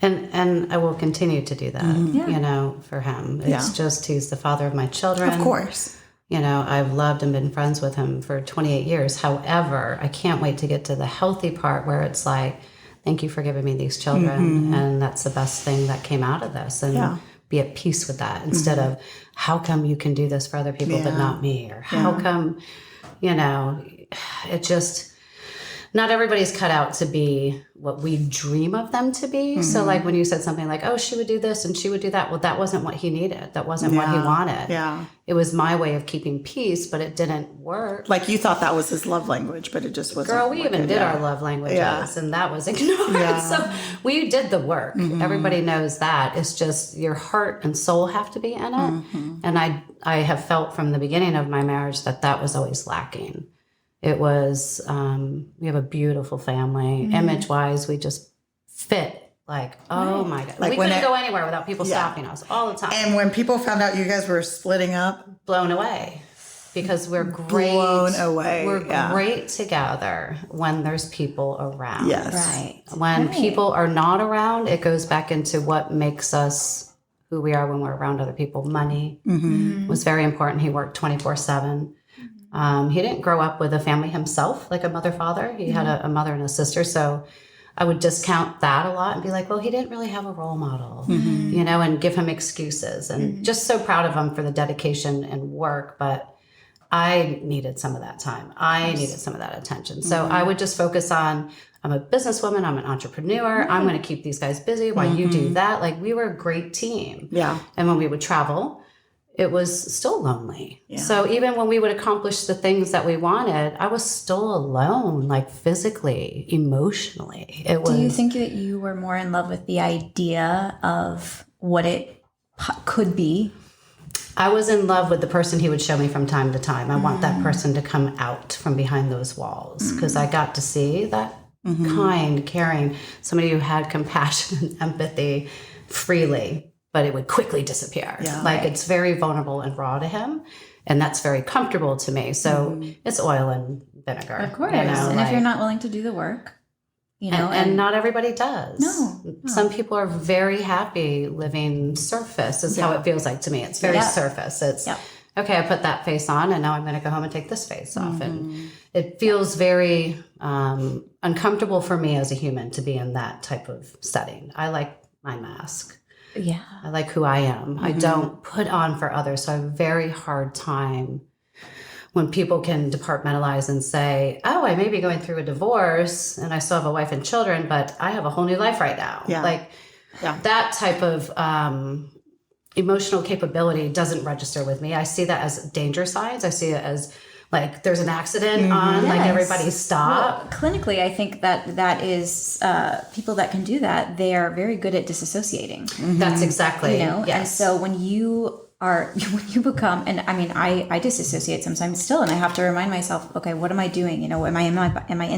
And I will continue to do that, you know, for him. It's just, he's the father of my children. Of course. You know, I've loved and been friends with him for 28 years. However, I can't wait to get to the healthy part where it's like, thank you for giving me these children. And that's the best thing that came out of this. And be at peace with that instead of, how come you can do this for other people but not me? Or how come, you know, it just, not everybody's cut out to be what we dream of them to be. So like when you said something like, oh, she would do this and she would do that. Well, that wasn't what he needed. That wasn't what he wanted. Yeah. It was my way of keeping peace, but it didn't work. Like you thought that was his love language, but it just wasn't. Girl, we even did our love languages and that was ignored. So we did the work. Everybody knows that. It's just your heart and soul have to be in it. And I have felt from the beginning of my marriage that was always lacking. It was, we have a beautiful family. Image-wise, we just fit like, oh my God. Like we couldn't go anywhere without people stopping us all the time. And when people found out you guys were splitting up? Blown away. Because we're great. Blown away. We're great together when there's people around. Yes. Right. When people are not around, it goes back into what makes us who we are when we're around other people. Money was very important. He worked 24/7. He didn't grow up with a family himself, like a mother, father. He had a mother and a sister. So I would discount that a lot and be like, well, he didn't really have a role model, you know, and give him excuses. And just so proud of him for the dedication and work. But I needed some of that time. I needed some of that attention. So I would just focus on, I'm a businesswoman. I'm an entrepreneur. I'm going to keep these guys busy while you do that. Like we were a great team. Yeah. And when we would travel, it was still lonely. Yeah. So even when we would accomplish the things that we wanted, I was still alone, like physically, emotionally. It was. Do you think that you were more in love with the idea of what it could be? I was in love with the person he would show me from time to time. I want that person to come out from behind those walls because I got to see that kind, caring, somebody who had compassion and empathy freely. But it would quickly disappear. Yeah, like it's very vulnerable and raw to him. And that's very comfortable to me. So it's oil and vinegar. Of course. You know, and if you're not willing to do the work, you know. And not everybody does. No. Some people are very happy living surface is how it feels like to me. It's very surface. It's okay, I put that face on and now I'm going to go home and take this face off. And it feels very uncomfortable for me as a human to be in that type of setting. I like my mask. Yeah. I like who I am. I don't put on for others. So I have a very hard time when people can departmentalize and say, oh, I may be going through a divorce and I still have a wife and children, but I have a whole new life right now. Yeah. That type of emotional capability doesn't register with me. I see that as danger signs. I see it as like there's an accident on, like everybody stop. Well, clinically, I think that is people that can do that. They are very good at disassociating. That's exactly, Yes. And so when you become, and I mean, I disassociate sometimes still, and I have to remind myself, okay, what am I doing? Am I in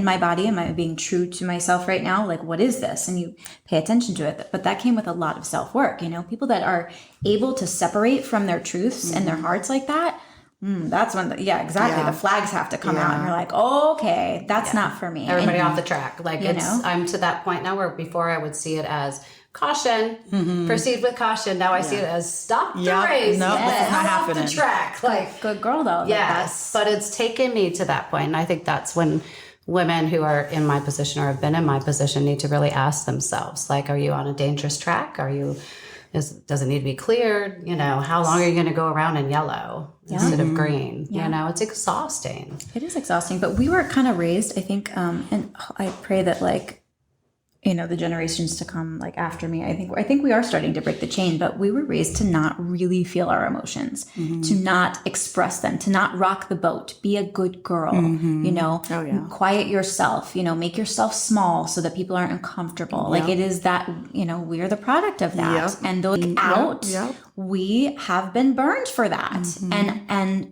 my body? Am I being true to myself right now? Like, what is this? And you pay attention to it. But that came with a lot of self-work. People that are able to separate from their truths and their hearts like that, that's when, exactly. The flags have to come out, and you're like, okay, that's not for me. Everybody off the track. Like I'm to that point now where before I would see it as caution, proceed with caution. Now I see it as stop the race. No, this is not happening. Off the track. Like, good girl though. Yes, but it's taken me to that point. And I think that's when women who are in my position or have been in my position need to really ask themselves, like, are you on a dangerous track? Does it need to be cleared? How long are you going to go around in yellow instead of green? It's exhausting. It is exhausting, but we were kind of raised, I think, and I pray that the generations to come after me, I think we are starting to break the chain, but we were raised to not really feel our emotions, to not express them, to not rock the boat, be a good girl, quiet yourself, make yourself small so that people aren't uncomfortable. Like it is that, we're the product of that. And those we have been burned for that.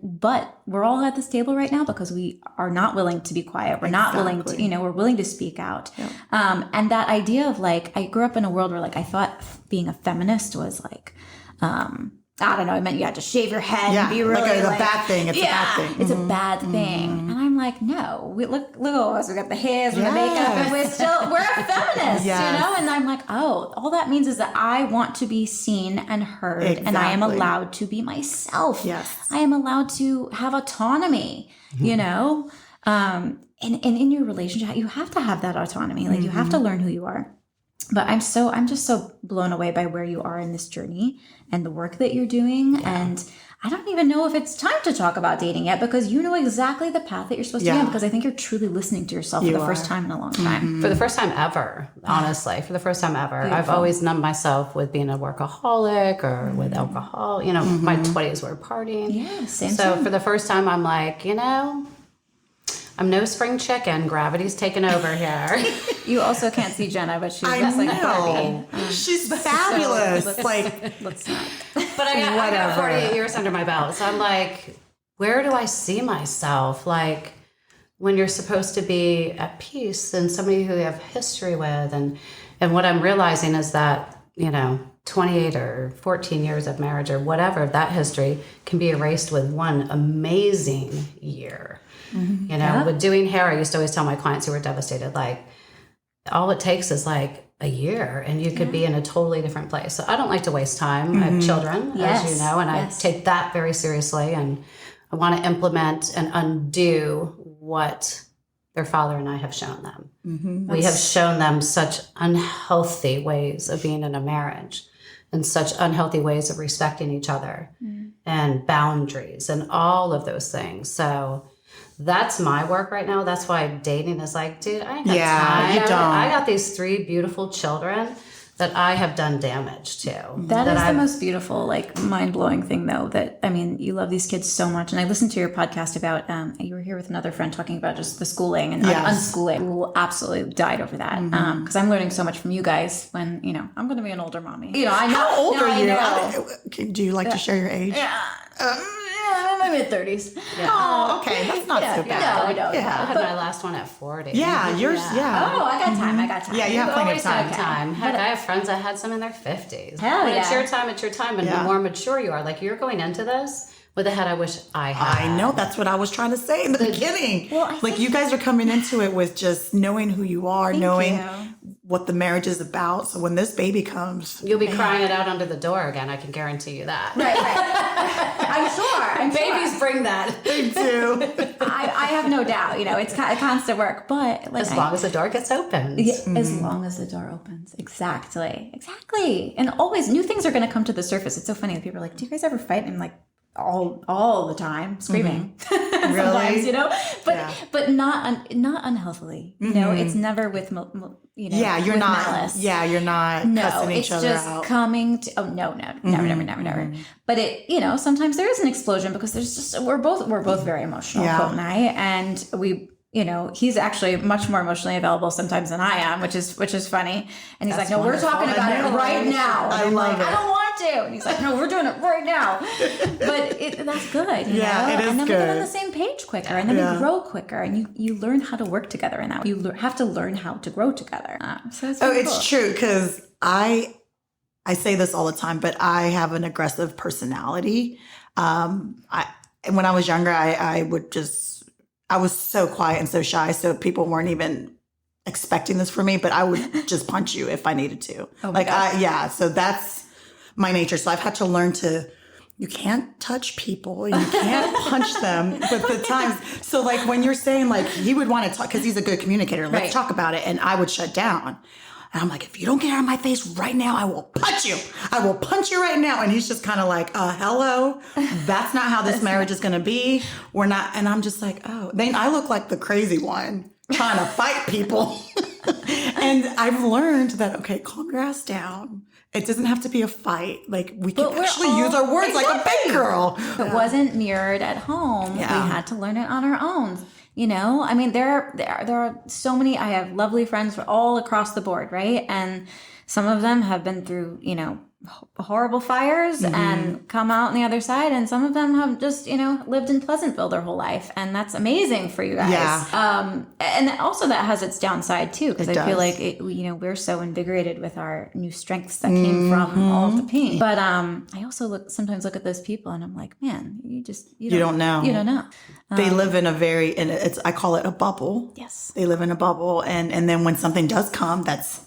But we're all at this table right now because we are not willing to be quiet. We're not willing to, we're willing to speak out. And that idea of I grew up in a world where I thought being a feminist was I don't know, it meant you had to shave your head and be really a bad thing. It's a bad thing. It's a bad thing. And I'm like, no, look at us. We got the hairs, we got the makeup, and we're a feminist, And I'm like, oh, all that means is that I want to be seen and heard, and I am allowed to be myself. Yes. I am allowed to have autonomy, And in your relationship, you have to have that autonomy. You have to learn who you are. But I'm just so blown away by where you are in this journey and the work that you're doing. And I don't even know if it's time to talk about dating yet, because you know exactly the path that you're supposed to be on, because I think you're truly listening to yourself for the first time in a long time. For the first time ever, honestly, for the first time ever. Beautiful. I've always numbed myself with being a workaholic or with alcohol. My 20s were partying. Yeah, same. So for the first time, I'm like, I'm no spring chicken. Gravity's taken over here. You also can't see Jenna, but she looks like Barbie. She's fabulous. Let's not. But I got 48 years under my belt. So I'm like, where do I see myself? When you're supposed to be at peace and somebody who you have history with. And what I'm realizing is that, 28 or 14 years of marriage or whatever, that history can be erased with one amazing year. With doing hair, I used to always tell my clients who were devastated, all it takes is a year and you could be in a totally different place. So I don't like to waste time. I have children, as you know, and I take that very seriously. And I want to implement and undo what their father and I have shown them. We have shown them such unhealthy ways of being in a marriage and such unhealthy ways of respecting each other and boundaries and all of those things. So that's my work right now. That's why dating is dude, I ain't got time. You don't. I got these 3 beautiful children that I have done damage to. That is the most beautiful, mind-blowing thing, though, you love these kids so much. And I listened to your podcast about, you were here with another friend talking about just the schooling and unschooling. We absolutely died over that. Because I'm learning so much from you guys when, I'm going to be an older mommy. I know. How old are you? Do you like to share your age? Yeah. I'm in my mid-30s. Yeah. Oh, okay. That's not so bad. No, we don't. Yeah. I had my last one at 40. Yeah, yours, Oh, I got time. Yeah, you have plenty of time. Heck, I have friends that had some in their 50s. Hell When yeah. it's your time, it's your time. And the more mature you are, you're going into this with a head I wish I had. I know. That's what I was trying to say in the beginning. Well, you guys are coming into it with just knowing who you are, knowing what the marriage is about. So when this baby comes, you'll be crying it out under the door again. I can guarantee you that. Right. I'm sure. Babies bring that. They do. I have no doubt. It's constant work, but as long as the door gets opened. Yeah, as long as the door opens. Exactly. And always new things are going to come to the surface. It's so funny. People are like, do you guys ever fight? And I'm like, all the time, screaming. Really? Sometimes, but not unhealthily. It's never with you're not malice. You're not cussing each other out. It's just coming to never. But it sometimes there is an explosion because there's just we're both very emotional, Colt and I, and we. He's actually much more emotionally available sometimes than I am, which is funny. And he's like, no, we're talking about it right now. And I'm like, I don't want to. And he's like, no, we're doing it right now. But that's good. You know? It is and then good. we get on the same page quicker, and then we grow quicker, and you learn how to work together in that. You have to learn how to grow together. So it's really cool. True, because I say this all the time, but I have an aggressive personality. When I was younger, I was so quiet and so shy, so people weren't even expecting this from me, but I would just punch you if I needed to. Oh my God. So that's my nature. So I've had to learn you can't touch people, you can't punch them, but the times, so like when you're saying like, he would want to talk, because he's a good communicator, let's talk about it, and I would shut down. And I'm like, if you don't get out of my face right now, I will punch you. I will punch you right now. And he's just kind of like, hello, that's not how this marriage is going to be. We're not. And I'm just like, oh, then I look like the crazy one trying to fight people. And I've learned that, okay, calm your ass down. It doesn't have to be a fight. Like we can actually use our words like a big girl. If it wasn't mirrored at home, we had to learn it on our own. I mean, there are so many. I have lovely friends all across the board, right? And some of them have been through, horrible fires and come out on the other side, and some of them have just, lived in Pleasantville their whole life, and that's amazing for you guys. Yeah. And also that has its downside too, because I feel like we're so invigorated with our new strengths that came from all of the pain. But I also sometimes look at those people, and I'm like, man, you don't know. You don't know. They live in I call it a bubble. Yes. They live in a bubble, and then when something does come, that's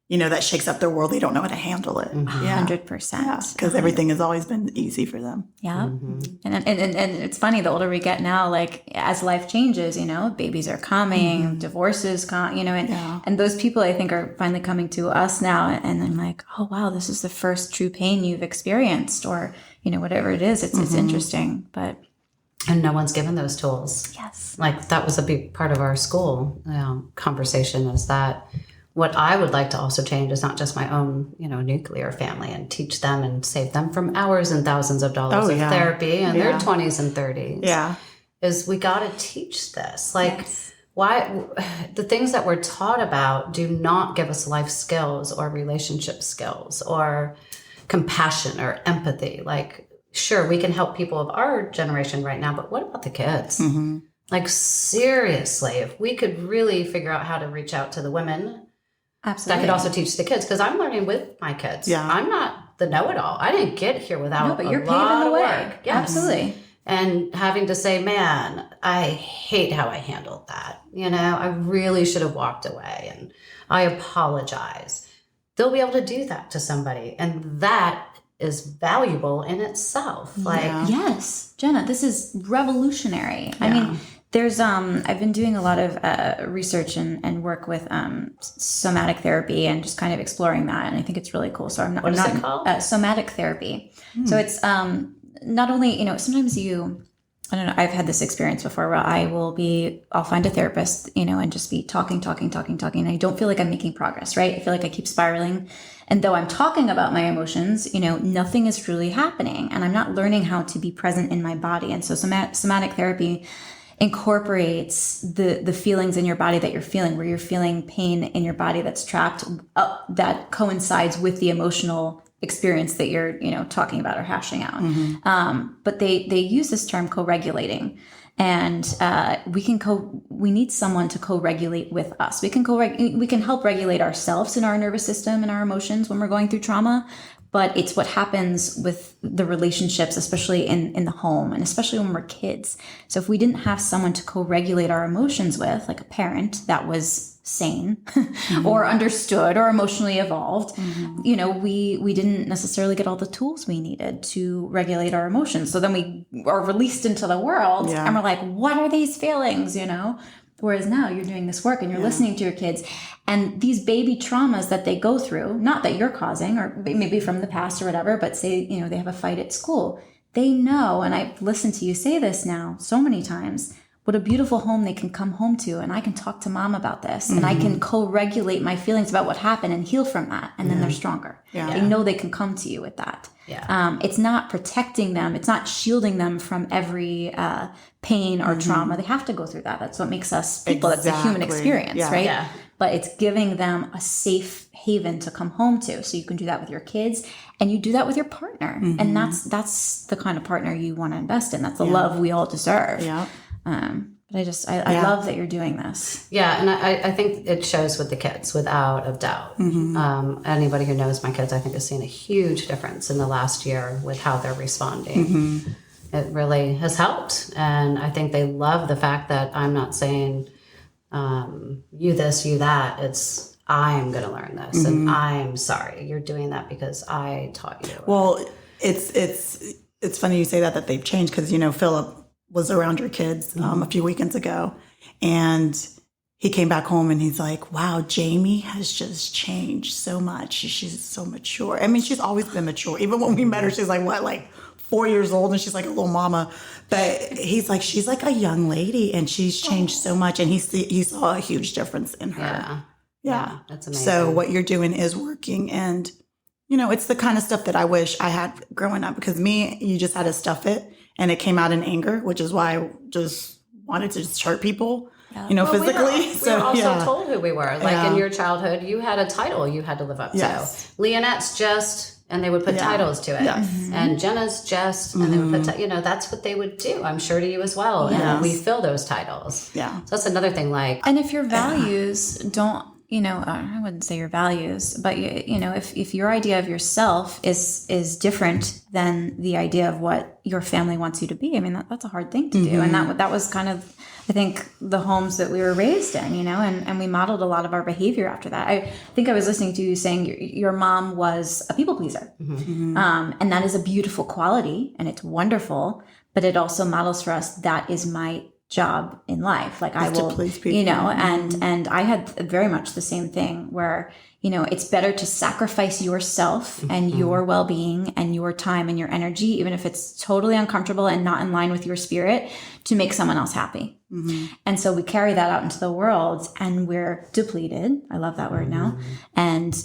that shakes up their world, they don't know how to handle it. 100%. Because everything has always been easy for them. Yeah. And it's funny, the older we get now, like as life changes, babies are coming, divorces come, and those people I think are finally coming to us now. And I'm like, oh, wow, this is the first true pain you've experienced, or, whatever it is. It's interesting, but. And no one's given those tools. Yes. Like that was a big part of our school conversation, is that what I would like to also change is not just my own, nuclear family, and teach them and save them from hours and thousands of dollars of therapy in their 20s and 30s. Yeah. Is we got to teach this. Like, why the things that we're taught about do not give us life skills or relationship skills or compassion or empathy. Like, sure, we can help people of our generation right now, but what about the kids? Like, seriously, if we could really figure out how to reach out to the women. Absolutely. That could also teach the kids, because I'm learning with my kids. Yeah. I'm not the know-it-all. I didn't get here without but you're paving the way. Yes. Absolutely. And having to say, man, I hate how I handled that. I really should have walked away, and I apologize. They'll be able to do that to somebody, and that is valuable in itself. Yes, Jenna, this is revolutionary. I mean, there's I've been doing a lot of research and work with somatic therapy, and just kind of exploring that, and I think it's really cool. So I'm not. What is it called? Somatic therapy. So it's not only sometimes I don't know. I've had this experience before where I'll find a therapist, and just be talking. And I don't feel like I'm making progress, right? I feel like I keep spiraling. And though I'm talking about my emotions, nothing is really happening, and I'm not learning how to be present in my body. And so somatic therapy incorporates the feelings in your body that you're feeling, where you're feeling pain in your body that's trapped, that coincides with the emotional experience that you're, talking about or hashing out. But they use this term co-regulating, and we need someone to co-regulate with us. We can help regulate ourselves and our nervous system and our emotions when we're going through trauma. but it's what happens with the relationships, especially in the home and especially when we're kids. So if we didn't have someone to co-regulate our emotions with, like a parent that was sane or understood or emotionally evolved, you know, we didn't necessarily get all the tools we needed to regulate our emotions. So then we are released into the world and we're like, what are these feelings, you know? Whereas now you're doing this work and you're listening to your kids, and these baby traumas that they go through, not that you're causing or maybe from the past or whatever, but say, you know, they have a fight at school. They know, and I've listened to you say this now so many times, what a beautiful home they can come home to. And I can talk to mom about this and I can co-regulate my feelings about what happened and heal from that. And then they're stronger. They know they can come to you with that. It's not protecting them. It's not shielding them from every pain or trauma. They have to go through that. That's what makes us people. That's a human experience, right? Yeah. But it's giving them a safe haven to come home to. So you can do that with your kids and you do that with your partner. And that's the kind of partner you want to invest in. That's the love we all deserve. But I love that you're doing this. Yeah, and I think it shows with the kids, without a doubt. Anybody who knows my kids, I think, has seen a huge difference in the last year with how they're responding. It really has helped. And I think they love the fact that I'm not saying, you this, you that. It's, I'm going to learn this. And I'm sorry. You're doing that because I taught you. Well, it's funny you say that they've changed because, you know, Philip was around your kids a few weekends ago, and he came back home and he's like, wow, Jamie has just changed so much. She's so mature. I mean, she's always been mature. Even when we met her, she's like, what, like 4 years old, and she's like a little mama. But he's like, she's like a young lady and she's changed so much. And he saw a huge difference in her. Yeah. That's amazing. So what you're doing is working, and, you know, it's the kind of stuff that I wish I had growing up, because you just had to stuff it. And it came out in anger, which is why I just wanted to just hurt people, you know, physically. We were also told who we were. Like in your childhood, you had a title you had to live up to. Leonette's just, and they would put titles to it. And Jenna's just, and they would put, you know, that's what they would do. I'm sure to you as well. And we fill those titles. So that's another thing. Like, and if your values don't, you know, I wouldn't say your values, but you know, if your idea of yourself is different than the idea of what your family wants you to be, I mean, that's a hard thing to do. And that was kind of, I think, the homes that we were raised in, you know, and we modeled a lot of our behavior after that. I think I was listening to you saying your mom was a people pleaser. And that is a beautiful quality and it's wonderful, but it also models for us that is my job in life. Like I will, please people. You know, and I had very much the same thing where, you know, it's better to sacrifice yourself and your well-being and your time and your energy, even if it's totally uncomfortable and not in line with your spirit, to make someone else happy. And so we carry that out into the world and we're depleted. I love that word now. And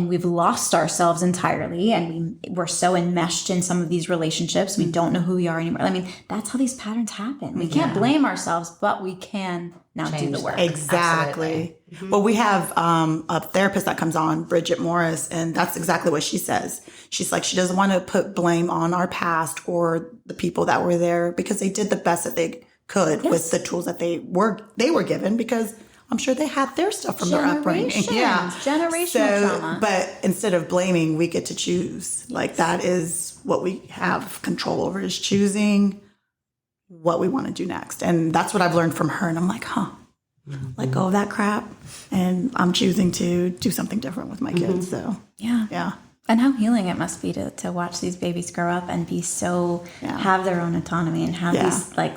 we've lost ourselves entirely. And we're so enmeshed in some of these relationships. We don't know who we are anymore. I mean, that's how these patterns happen. We can't blame ourselves, but we can now do the work. Exactly. Well, we have a therapist that comes on, Bridget Morris, and that's exactly what she says. She's like, she doesn't want to put blame on our past or the people that were there, because they did the best that they could with the tools that they were given, because I'm sure they had their stuff from their upbringing. Generational trauma. But instead of blaming, we get to choose. Like, that is what we have control over, is choosing what we want to do next. And that's what I've learned from her. And I'm like, let go of that crap. And I'm choosing to do something different with my kids. So yeah. And how healing it must be to watch these babies grow up and be so, have their own autonomy and have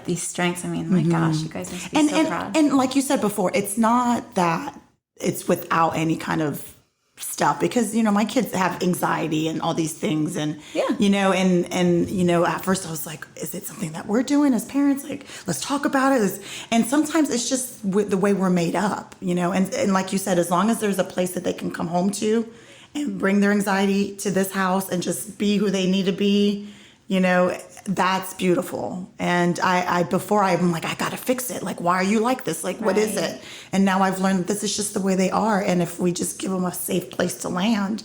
these strengths. I mean, my gosh, you guys must be so proud. And like you said before, it's not that it's without any kind of stuff, because, you know, my kids have anxiety and all these things, and you know, and you know, at first I was like, is it something that we're doing as parents? Like, let's talk about it. And sometimes it's just the way we're made up, you know, and like you said, as long as there's a place that they can come home to and bring their anxiety to this house and just be who they need to be, you know, that's beautiful. And before I'm like, I got to fix it. Like, why are you like this? Like, what is it? And now I've learned that this is just the way they are. And if we just give them a safe place to land,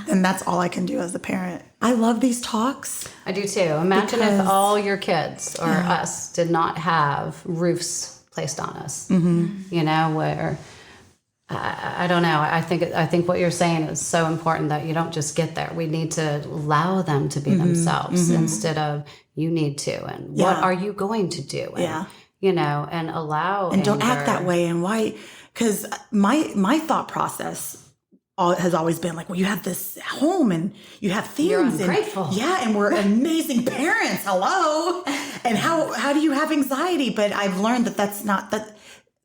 then that's all I can do as a parent. I love these talks. I do too. Imagine if all your kids or us did not have roofs placed on us, you know, where I don't know. I think what you're saying is so important, that you don't just get there. We need to allow them to be themselves instead of you need to, and what are you going to do? And, and allow and don't act that way. And why? Because my thought process has always been like, well, you have this home and you have things. You're ungrateful. And we're amazing parents. Hello. And how do you have anxiety? But I've learned that that's not that.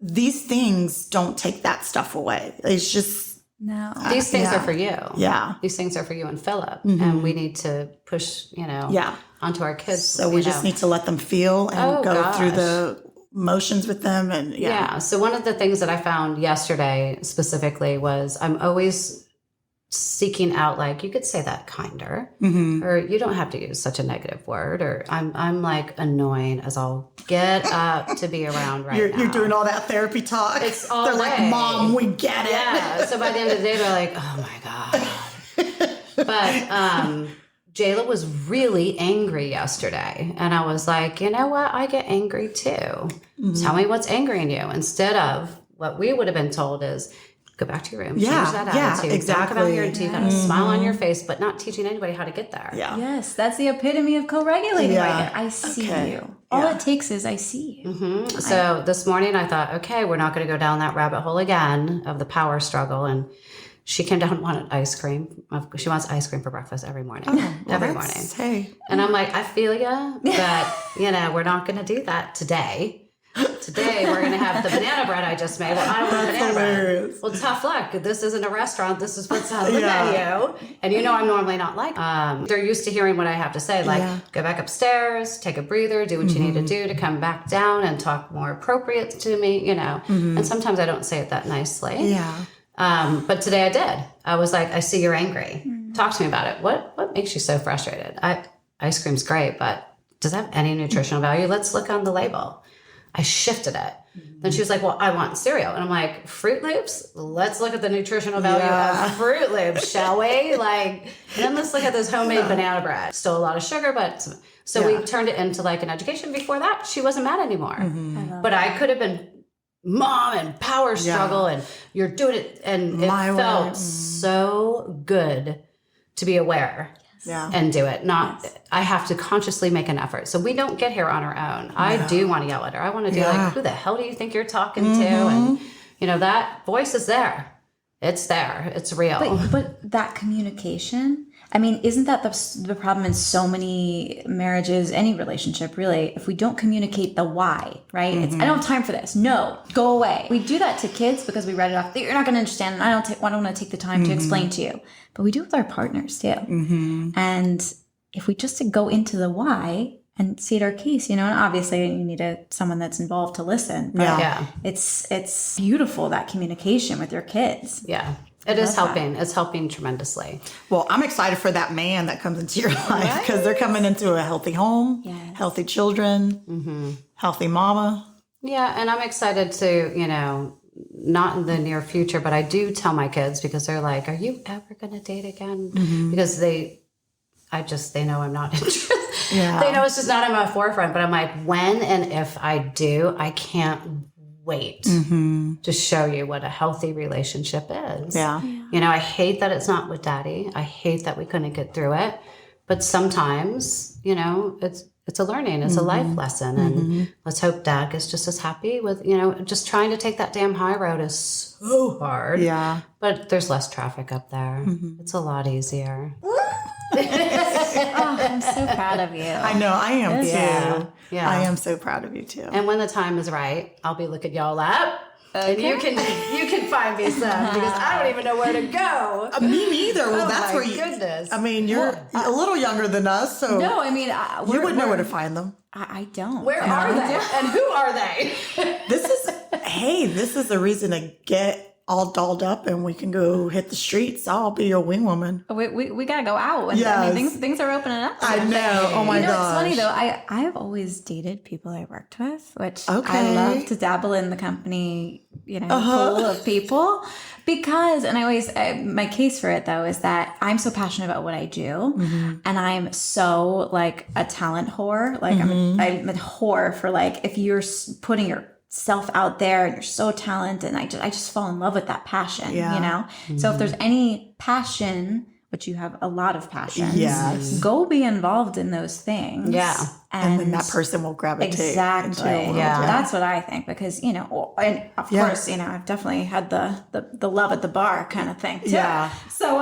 These things don't take that stuff away. It's just these things are for you. Yeah, these things are for you and Philip, and we need to push, onto our kids. So we just need to let them feel and go through the motions with them, and So one of the things that I found yesterday specifically was I'm always seeking out, like, you could say that kinder, or you don't have to use such a negative word, or I'm like annoying as I'll get up to be around now. You're doing all that therapy talk. It's all They're like, Mom, we get it. Yeah. So by the end of the day, they're like, oh my God. But Jayla was really angry yesterday. And I was like, you know what? I get angry too. Tell me what's angering you. Instead of what we would have been told is, go back to your room, change that attitude. Exactly. Don't come out here until you got a smile on your face, but not teaching anybody how to get there. Yeah. Yes, that's the epitome of co-regulating right there. I see you. All it takes is I see you. So this morning I thought, okay, we're not going to go down that rabbit hole again of the power struggle. And she came down and wanted ice cream. She wants ice cream for breakfast every morning. Every morning. Hey. And I'm like, I feel you, but we're not going to do that today. Today we're going to have the banana bread I just made. Well, I don't want banana bread. Well, tough luck. This isn't a restaurant. This is what's on the menu. And I'm normally not like they're used to hearing what I have to say. Like, go back upstairs, take a breather, do what you need to do to come back down and talk more appropriate to me, And sometimes I don't say it that nicely. Yeah. But today I did. I was like, I see you're angry. Talk to me about it. What makes you so frustrated? Ice cream's great, but does it have any nutritional value? Let's look on the label. I shifted it. Then she was like, well, I want cereal. And I'm like, Fruit Loops? Let's look at the nutritional value of Fruit Loops, shall we? And then let's look at this homemade banana bread. Still a lot of sugar, but so we turned it into like an education. Before that, she wasn't mad anymore. But I could have been mom and power struggle and you're doing it. And it felt so good to be aware. And do it. I have to consciously make an effort. So we don't get here on our own. I do want to yell at her. I want to do like, who the hell do you think you're talking to? And, that voice is there. It's there. It's real. But that communication, I mean, isn't that the problem in so many marriages, any relationship, really? If we don't communicate the why, right? It's, I don't have time for this. No, go away. We do that to kids because we read it off. You're not going to understand. And I don't want to take the time to explain to you. But we do it with our partners too. And if we just go into the why and see our case, and obviously you need someone that's involved to listen. But it's beautiful, that communication with your kids. Yeah. It is helping. It's helping tremendously. Well, I'm excited for that man that comes into your life because they're coming into a healthy home, healthy children, healthy mama. Yeah. And I'm excited to, not in the near future, but I do tell my kids because they're like, are you ever going to date again? Because they know I'm not interested. They know it's just not on my forefront, but I'm like, when and if I do, I can't wait to show you what a healthy relationship is. I hate that it's not with daddy. I hate that we couldn't get through it, but sometimes, it's a learning, it's a life lesson. And let's hope dad gets just as happy with, just trying to take that damn high road is so hard. But there's less traffic up there. It's a lot easier. I'm so proud of you. I know, I am too. Yeah. I am so proud of you too. And when the time is right, I'll be looking y'all up. And you can find me some because I don't even know where to go. Me neither. Well, that's where goodness. I mean, you're a little younger than us, so no. I mean, you would know where to find them. I don't. Where are they? And who are they? This is a reason to get all dolled up and we can go hit the streets. I'll be your wing woman. We gotta go out. And, I mean, things are opening up. I know. Oh my gosh. It's funny though. I've always dated people I worked with, which I love to dabble in the company, pool of people. Because, and my case for it though is that I'm so passionate about what I do, and I'm so like a talent whore. Like I'm a whore for like if you're putting your self out there and you're so talented. And I just fall in love with that passion, Yeah. you know? So if there's any passion, which you have a lot of passions, Yes. go be involved in those things. Yeah. And then that person will gravitate. Exactly. Into your world. Yeah. That's what I think, because, you know, and of course, you know, I've definitely had the love at the bar kind of thing too. Yeah. So,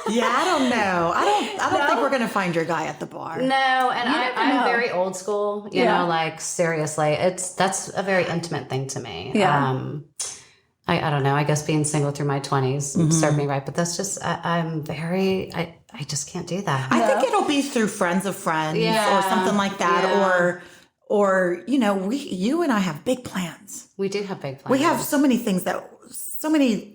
Yeah, I don't know. I don't think we're going to find your guy at the bar. No, and I'm very old school, you know, like seriously, that's a very intimate thing to me. Yeah. I don't know, I guess being single through my 20s served me right, but that's just, I just can't do that. I think it'll be through friends of friends or something like that. Yeah. Or, you know, you and I have big plans. We do have big plans. We have so many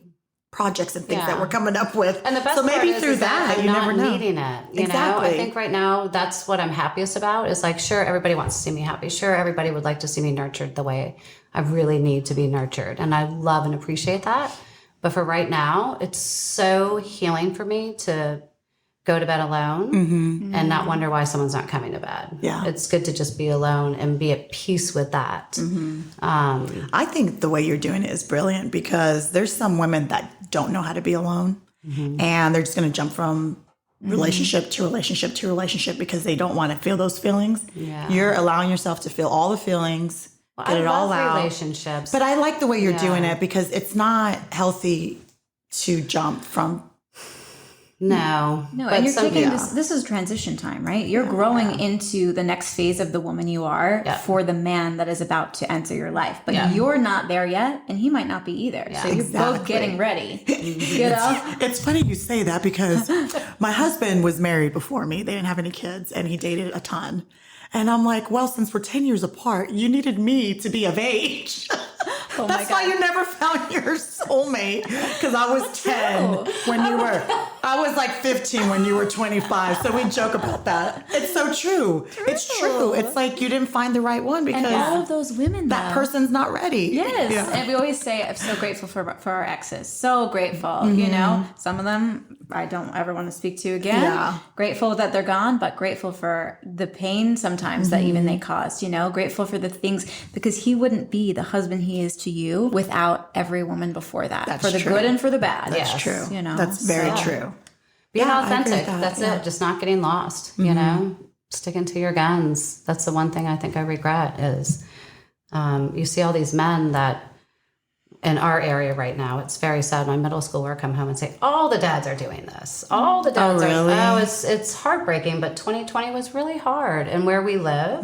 projects and things that we're coming up with. And the best so maybe part through is that, I'm you not never know. needing it. You Exactly. know, I think right now that's what I'm happiest about is like, sure, everybody wants to see me happy. Sure, everybody would like to see me nurtured the way I really need to be nurtured. And I love and appreciate that. But for right now, it's so healing for me to go to bed alone and not wonder why someone's not coming to bed. Yeah. It's good to just be alone and be at peace with that. I think the way you're doing it is brilliant because there's some women that don't know how to be alone and they're just going to jump from relationship to relationship to relationship because they don't want to feel those feelings. Yeah. You're allowing yourself to feel all the feelings, get it all out. Relationships. But I like the way you're doing it because it's not healthy to jump from. No, and you're taking this is transition time, right? You're growing into the next phase of the woman you are for the man that is about to enter your life. But you're not there yet, and he might not be either. So you're both getting ready. You know? It's funny you say that because my husband was married before me. They didn't have any kids, and he dated a ton. And I'm like, well, since we're 10 years apart, you needed me to be of age. That's why you never found your soulmate. Because I was 10 when you were, I was like 15 when you were 25. So we joke about that. It's so true. It's true. It's like you didn't find the right one because and all of those women, that person's not ready. Yes. And we always say, I'm so grateful for our exes. So grateful. You know, some of them I don't ever want to speak to again. Yeah. Grateful that they're gone, but grateful for the pain sometimes that even they caused, you know, grateful for the things because he wouldn't be the husband he is to you without every woman before that. That's for the true. good and for the bad. That's true. You know, that's very true. Being I agree authentic. with that. That's it. Just not getting lost, you know, sticking to your guns. That's the one thing I think I regret is you see all these men that in our area right now, it's very sad. My middle schooler come home and say, all the dads are doing this. All the dads it's heartbreaking, but 2020 was really hard. And where we live,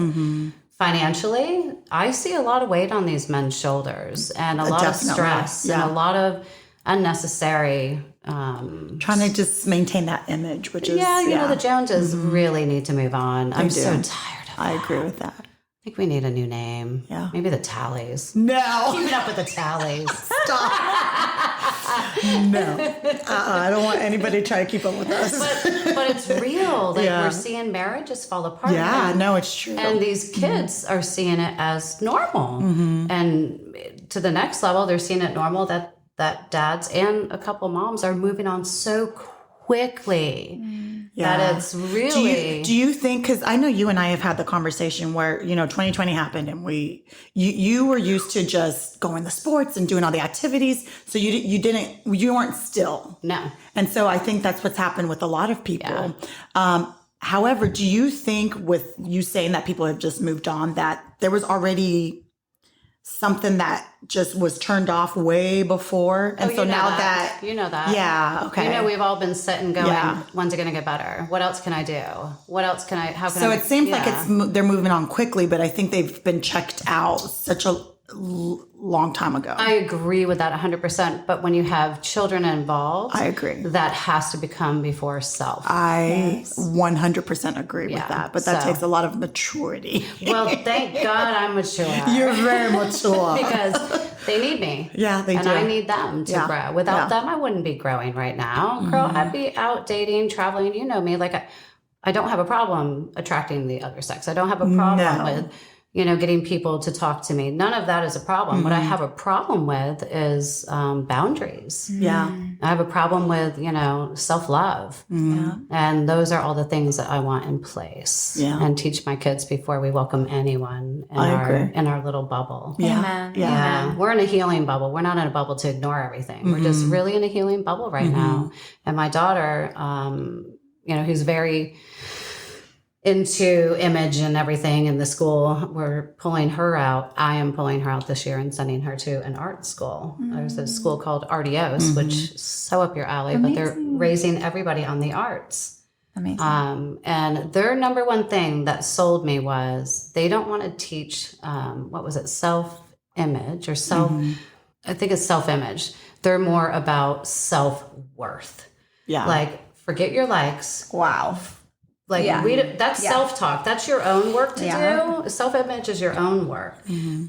financially, I see a lot of weight on these men's shoulders and a lot of stress and a lot of unnecessary trying to just maintain that image, which is you know, the Joneses really need to move on. I'm so tired of that. I agree with that. I think we need a new name. Yeah. Maybe the Talleys. No. Keep it up with the Talleys. Stop. No. I don't want anybody to try to keep up with us. But it's real. Like we're seeing marriages fall apart. Yeah, no, it's true. And these kids are seeing it as normal. And to the next level, they're seeing it normal that dads and a couple moms are moving on so quickly that it's really. Do you think? Because I know you and I have had the conversation where 2020 happened, and you were used to just going to sports and doing all the activities, so you weren't still. No. And so I think that's what's happened with a lot of people. However, do you think with you saying that people have just moved on, that there was already something that just was turned off way before? And so now that. You know that. Yeah, okay. You know, we've all been sitting going, when's it going to get better? What else can I do? What else can I, how can I? So it seems like they're moving on quickly, but I think they've been checked out such a long time ago. I agree with that 100%. But when you have children involved, I agree. That has to become before self. I 100% agree with that. But that takes a lot of maturity. Well, thank God I'm mature. You're very mature. Because they need me. Yeah, they do. And I need them to grow. Without them, I wouldn't be growing right now. Girl, I'd be out dating, traveling. You know me. Like, I don't have a problem attracting the other sex. I don't have a problem with getting people to talk to me. None of that is a problem. What I have a problem with is boundaries. Yeah. I have a problem with, self-love. Yeah. And those are all the things that I want in place. Yeah. And teach my kids before we welcome anyone in our little bubble. Yeah. Amen. Yeah. Amen. We're in a healing bubble. We're not in a bubble to ignore everything. We're just really in a healing bubble right now. And my daughter, who's very into image and everything in the school, we're pulling her out. I am pulling her out this year and sending her to an art school. There's a school called Artios, which is so up your alley, but they're raising everybody on the arts. Amazing. And their number one thing that sold me was they don't want to teach, self-image or I think it's self-image. They're more about self-worth. Yeah. Like, forget your likes. Wow. Like, that's self-talk. That's your own work to do. Self-image is your own work.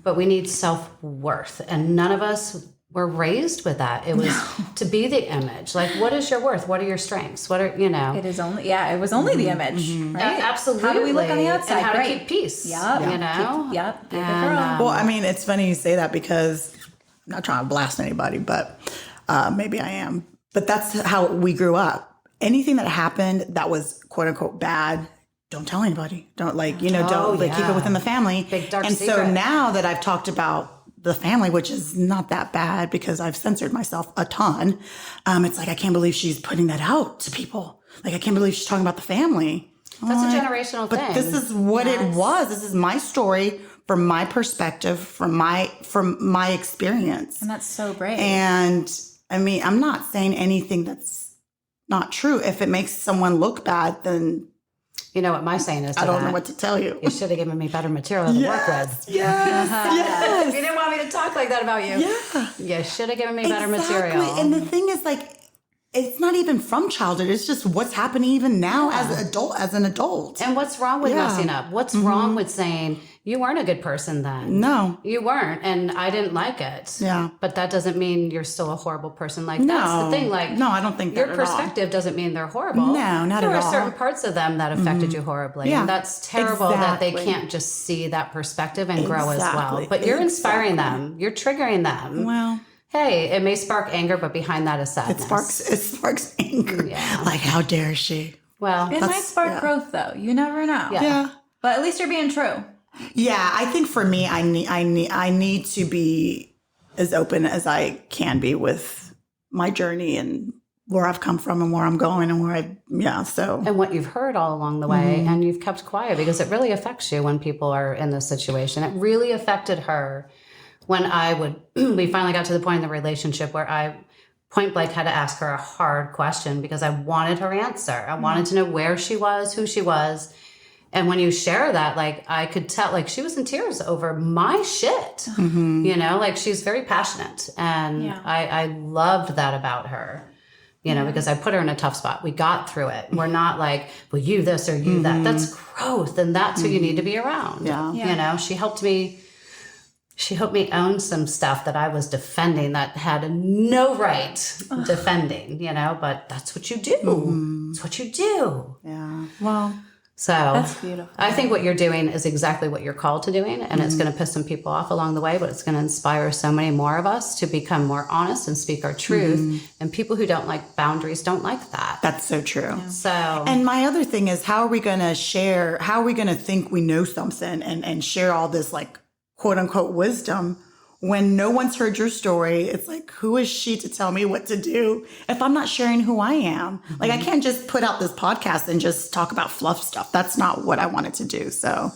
But we need self-worth. And none of us were raised with that. It was to be the image. Like, what is your worth? What are your strengths? What are, It is only, it was only the image, right? Absolutely. How do we look on the outside? And how to keep peace. Yep. Yep. Well, I mean, it's funny you say that because I'm not trying to blast anybody, but maybe I am. But that's how we grew up. Anything that happened that was quote unquote bad, don't tell anybody. Don't keep it within the family. Big dark and secret. so now that I've talked about the family, which is not that bad because I've censored myself a ton, it's like, I can't believe she's putting that out to people. Like, I can't believe she's talking about the family. That's a generational thing. But this is what it was. This is my story from my perspective, from my experience. And that's so brave. And I mean, I'm not saying anything that's not true. If it makes someone look bad, then you know what my saying is to I don't know what to tell you. You should have given me better material to work with. Yes. You didn't want me to talk like that about you. Yeah. You should have given me better material. And the thing is, it's not even from childhood. It's just what's happening even now as an adult. And what's wrong with messing up? What's wrong with saying you weren't a good person then? No. You weren't, and I didn't like it. Yeah. But that doesn't mean you're still a horrible person. That's the thing. No, I don't think that your perspective doesn't mean they're horrible. No, not at all. There are certain parts of them that affected you horribly. Yeah. And that's terrible that they can't just see that perspective and grow as well. But you're inspiring them. You're triggering them. Well, hey, it may spark anger, but behind that is sadness. It sparks anger. Yeah. Like, how dare she? Well, it might spark growth, though. You never know. Yeah. But at least you're being true. Yeah, I think for me, I need to be as open as I can be with my journey and where I've come from and where I'm going and and what you've heard all along the way, and you've kept quiet because it really affects you when people are in this situation. It really affected her when we finally got to the point in the relationship where I point blank had to ask her a hard question because I wanted her answer. I wanted to know where she was, who she was. And when you share that, I could tell, she was in tears over my shit, she's very passionate. And I loved that about her, because I put her in a tough spot. We got through it. We're not well, you this or you that. That's growth. And that's who you need to be around. Yeah. She helped me own some stuff that I was defending that had no right defending, but that's what you do. It's what you do. Yeah. Well, so that's beautiful. I think what you're doing is exactly what you're called to doing. And it's going to piss some people off along the way, but it's going to inspire so many more of us to become more honest and speak our truth. And people who don't like boundaries don't like that. That's so true. Yeah. So, and my other thing is, how are we going to share? How are we going to think we know something and share all this quote unquote wisdom when no one's heard your story? It's who is she to tell me what to do if I'm not sharing who I am? I can't just put out this podcast and just talk about fluff stuff. That's not what I wanted to do. So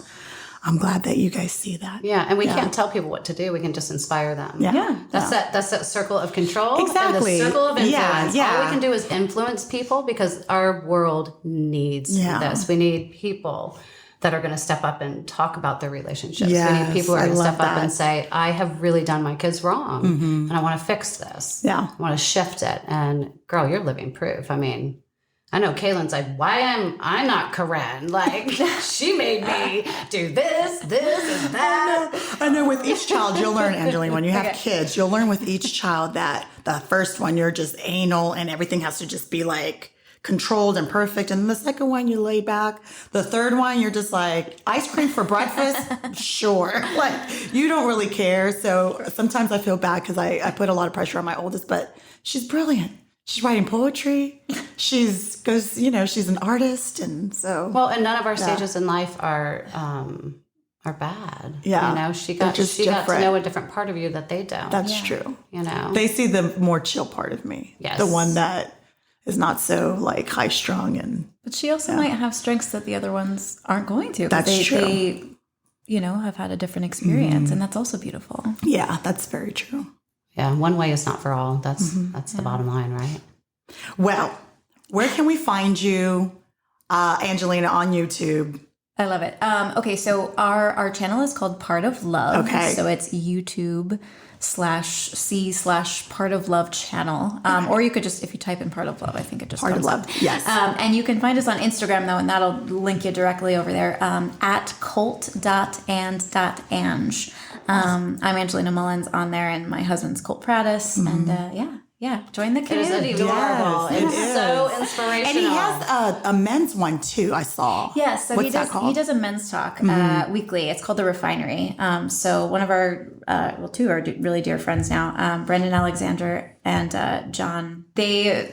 I'm glad that you guys see that. Yeah. And we can't tell people what to do. We can just inspire them. Yeah. That's that circle of control. Exactly. And the circle of influence. Yeah. All we can do is influence people because our world needs this. We need people that are going to step up and talk about their relationships. Yes, we need people who are going to step up that. and say, I have really done my kids wrong and I want to fix this. Yeah. I want to shift it. And girl, you're living proof. I mean, I know Kaylin's why am I not Karen? She made me do this, and that. I know with each child, you'll learn, Angelina, when you have kids, you'll learn with each child that the first one, you're just anal and everything has to just be controlled and perfect. And the second one, you lay back. The third one, you're just like, ice cream for breakfast? Sure. Like, you don't really care. So sometimes I feel bad because I put a lot of pressure on my oldest, but she's brilliant. She's writing poetry. She's an artist. And so. Well, and none of our stages in life are bad. Yeah. You know, she got to know a different part of you that they don't. That's true. You know, they see the more chill part of me. Yes. The one that is not so like high strung But she also might have strengths that the other ones aren't going to. That's true. They, have had a different experience, and that's also beautiful. Yeah, that's very true. Yeah, one way is not for all. That's the bottom line, right? Well, where can we find you, Angelina, on YouTube? I love it. Okay, so our channel is called Part of Love. Okay. So it's YouTube/C/Part of Love channel. Or you could just, if you type in Part of Love, I think it just Part comes of Love, up. yes. And you can find us on Instagram, though, and that'll link you directly over there, at colt.and.ange. I'm Angelina Mullins on there, and my husband's Colt Prattes. And join the community. It is adorable. Yes, it's so inspirational. And he has a men's one too, I saw. Yes, so he does a men's talk weekly. It's called The Refinery. So one of our, two of our really dear friends now, Brendan Alexander and John,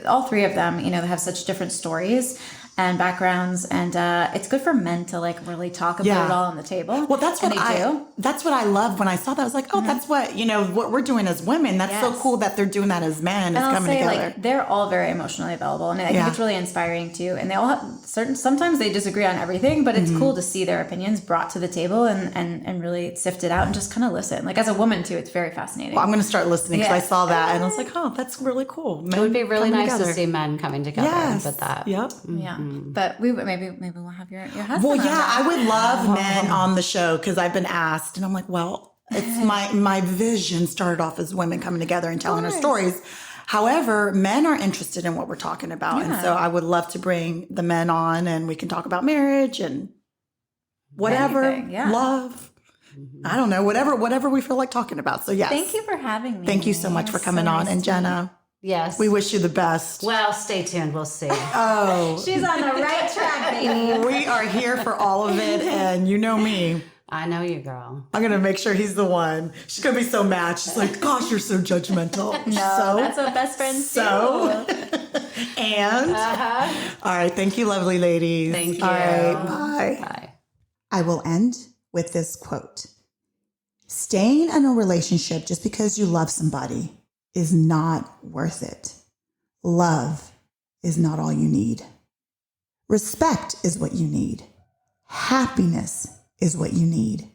all three of them, they have such different stories and backgrounds, and it's good for men to like really talk about it all on the table. Well, that's what I loved when I saw that. I was like, oh, that's what what we're doing as women. That's so cool that they're doing that as men. It's coming together. Like, they're all very emotionally available, and I think it's really inspiring too. And they all have sometimes they disagree on everything, but it's cool to see their opinions brought to the table and really sift it out and just kind of listen. Like, as a woman too, it's very fascinating. Well, I'm going to start listening because I saw that and I was like, oh, that's really cool. Men it would be really nice together. to see men coming together with that. Yep. Yeah. But maybe we'll have your husband. Well, yeah, I would love men on the show because I've been asked, and I'm like, well, it's my vision started off as women coming together and telling our stories. However, men are interested in what we're talking about, and so I would love to bring the men on, and we can talk about marriage and whatever, love. I don't know, whatever we feel like talking about. So yes, thank you for having me. Thank you so much for coming on, and Jenna. Yes. We wish you the best. Well, stay tuned. We'll see. Oh. She's on the right track, baby. We are here for all of it, and you know me. I know you, girl. I'm going to make sure he's the one. She's going to be so mad. She's like, gosh, you're so judgmental. No, that's what best friends do. And? All right. Thank you, lovely ladies. Thank you. All right. Bye. Bye. I will end with this quote. Staying in a relationship just because you love somebody is not worth it. Love is not all you need. Respect is what you need. Happiness is what you need.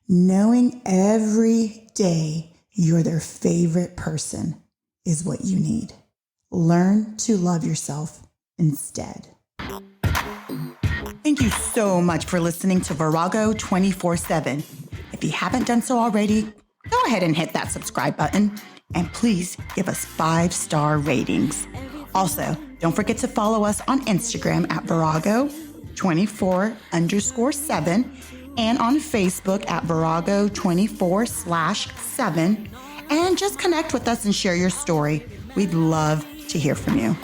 Knowing every day you're their favorite person is what you need. Learn to love yourself instead. Thank you so much for listening to Virago 24/7. If you haven't done so already, go ahead and hit that subscribe button. And please give us 5-star ratings. Also, don't forget to follow us on Instagram at Virago24_7 and on Facebook at Virago24/7. And just connect with us and share your story. We'd love to hear from you.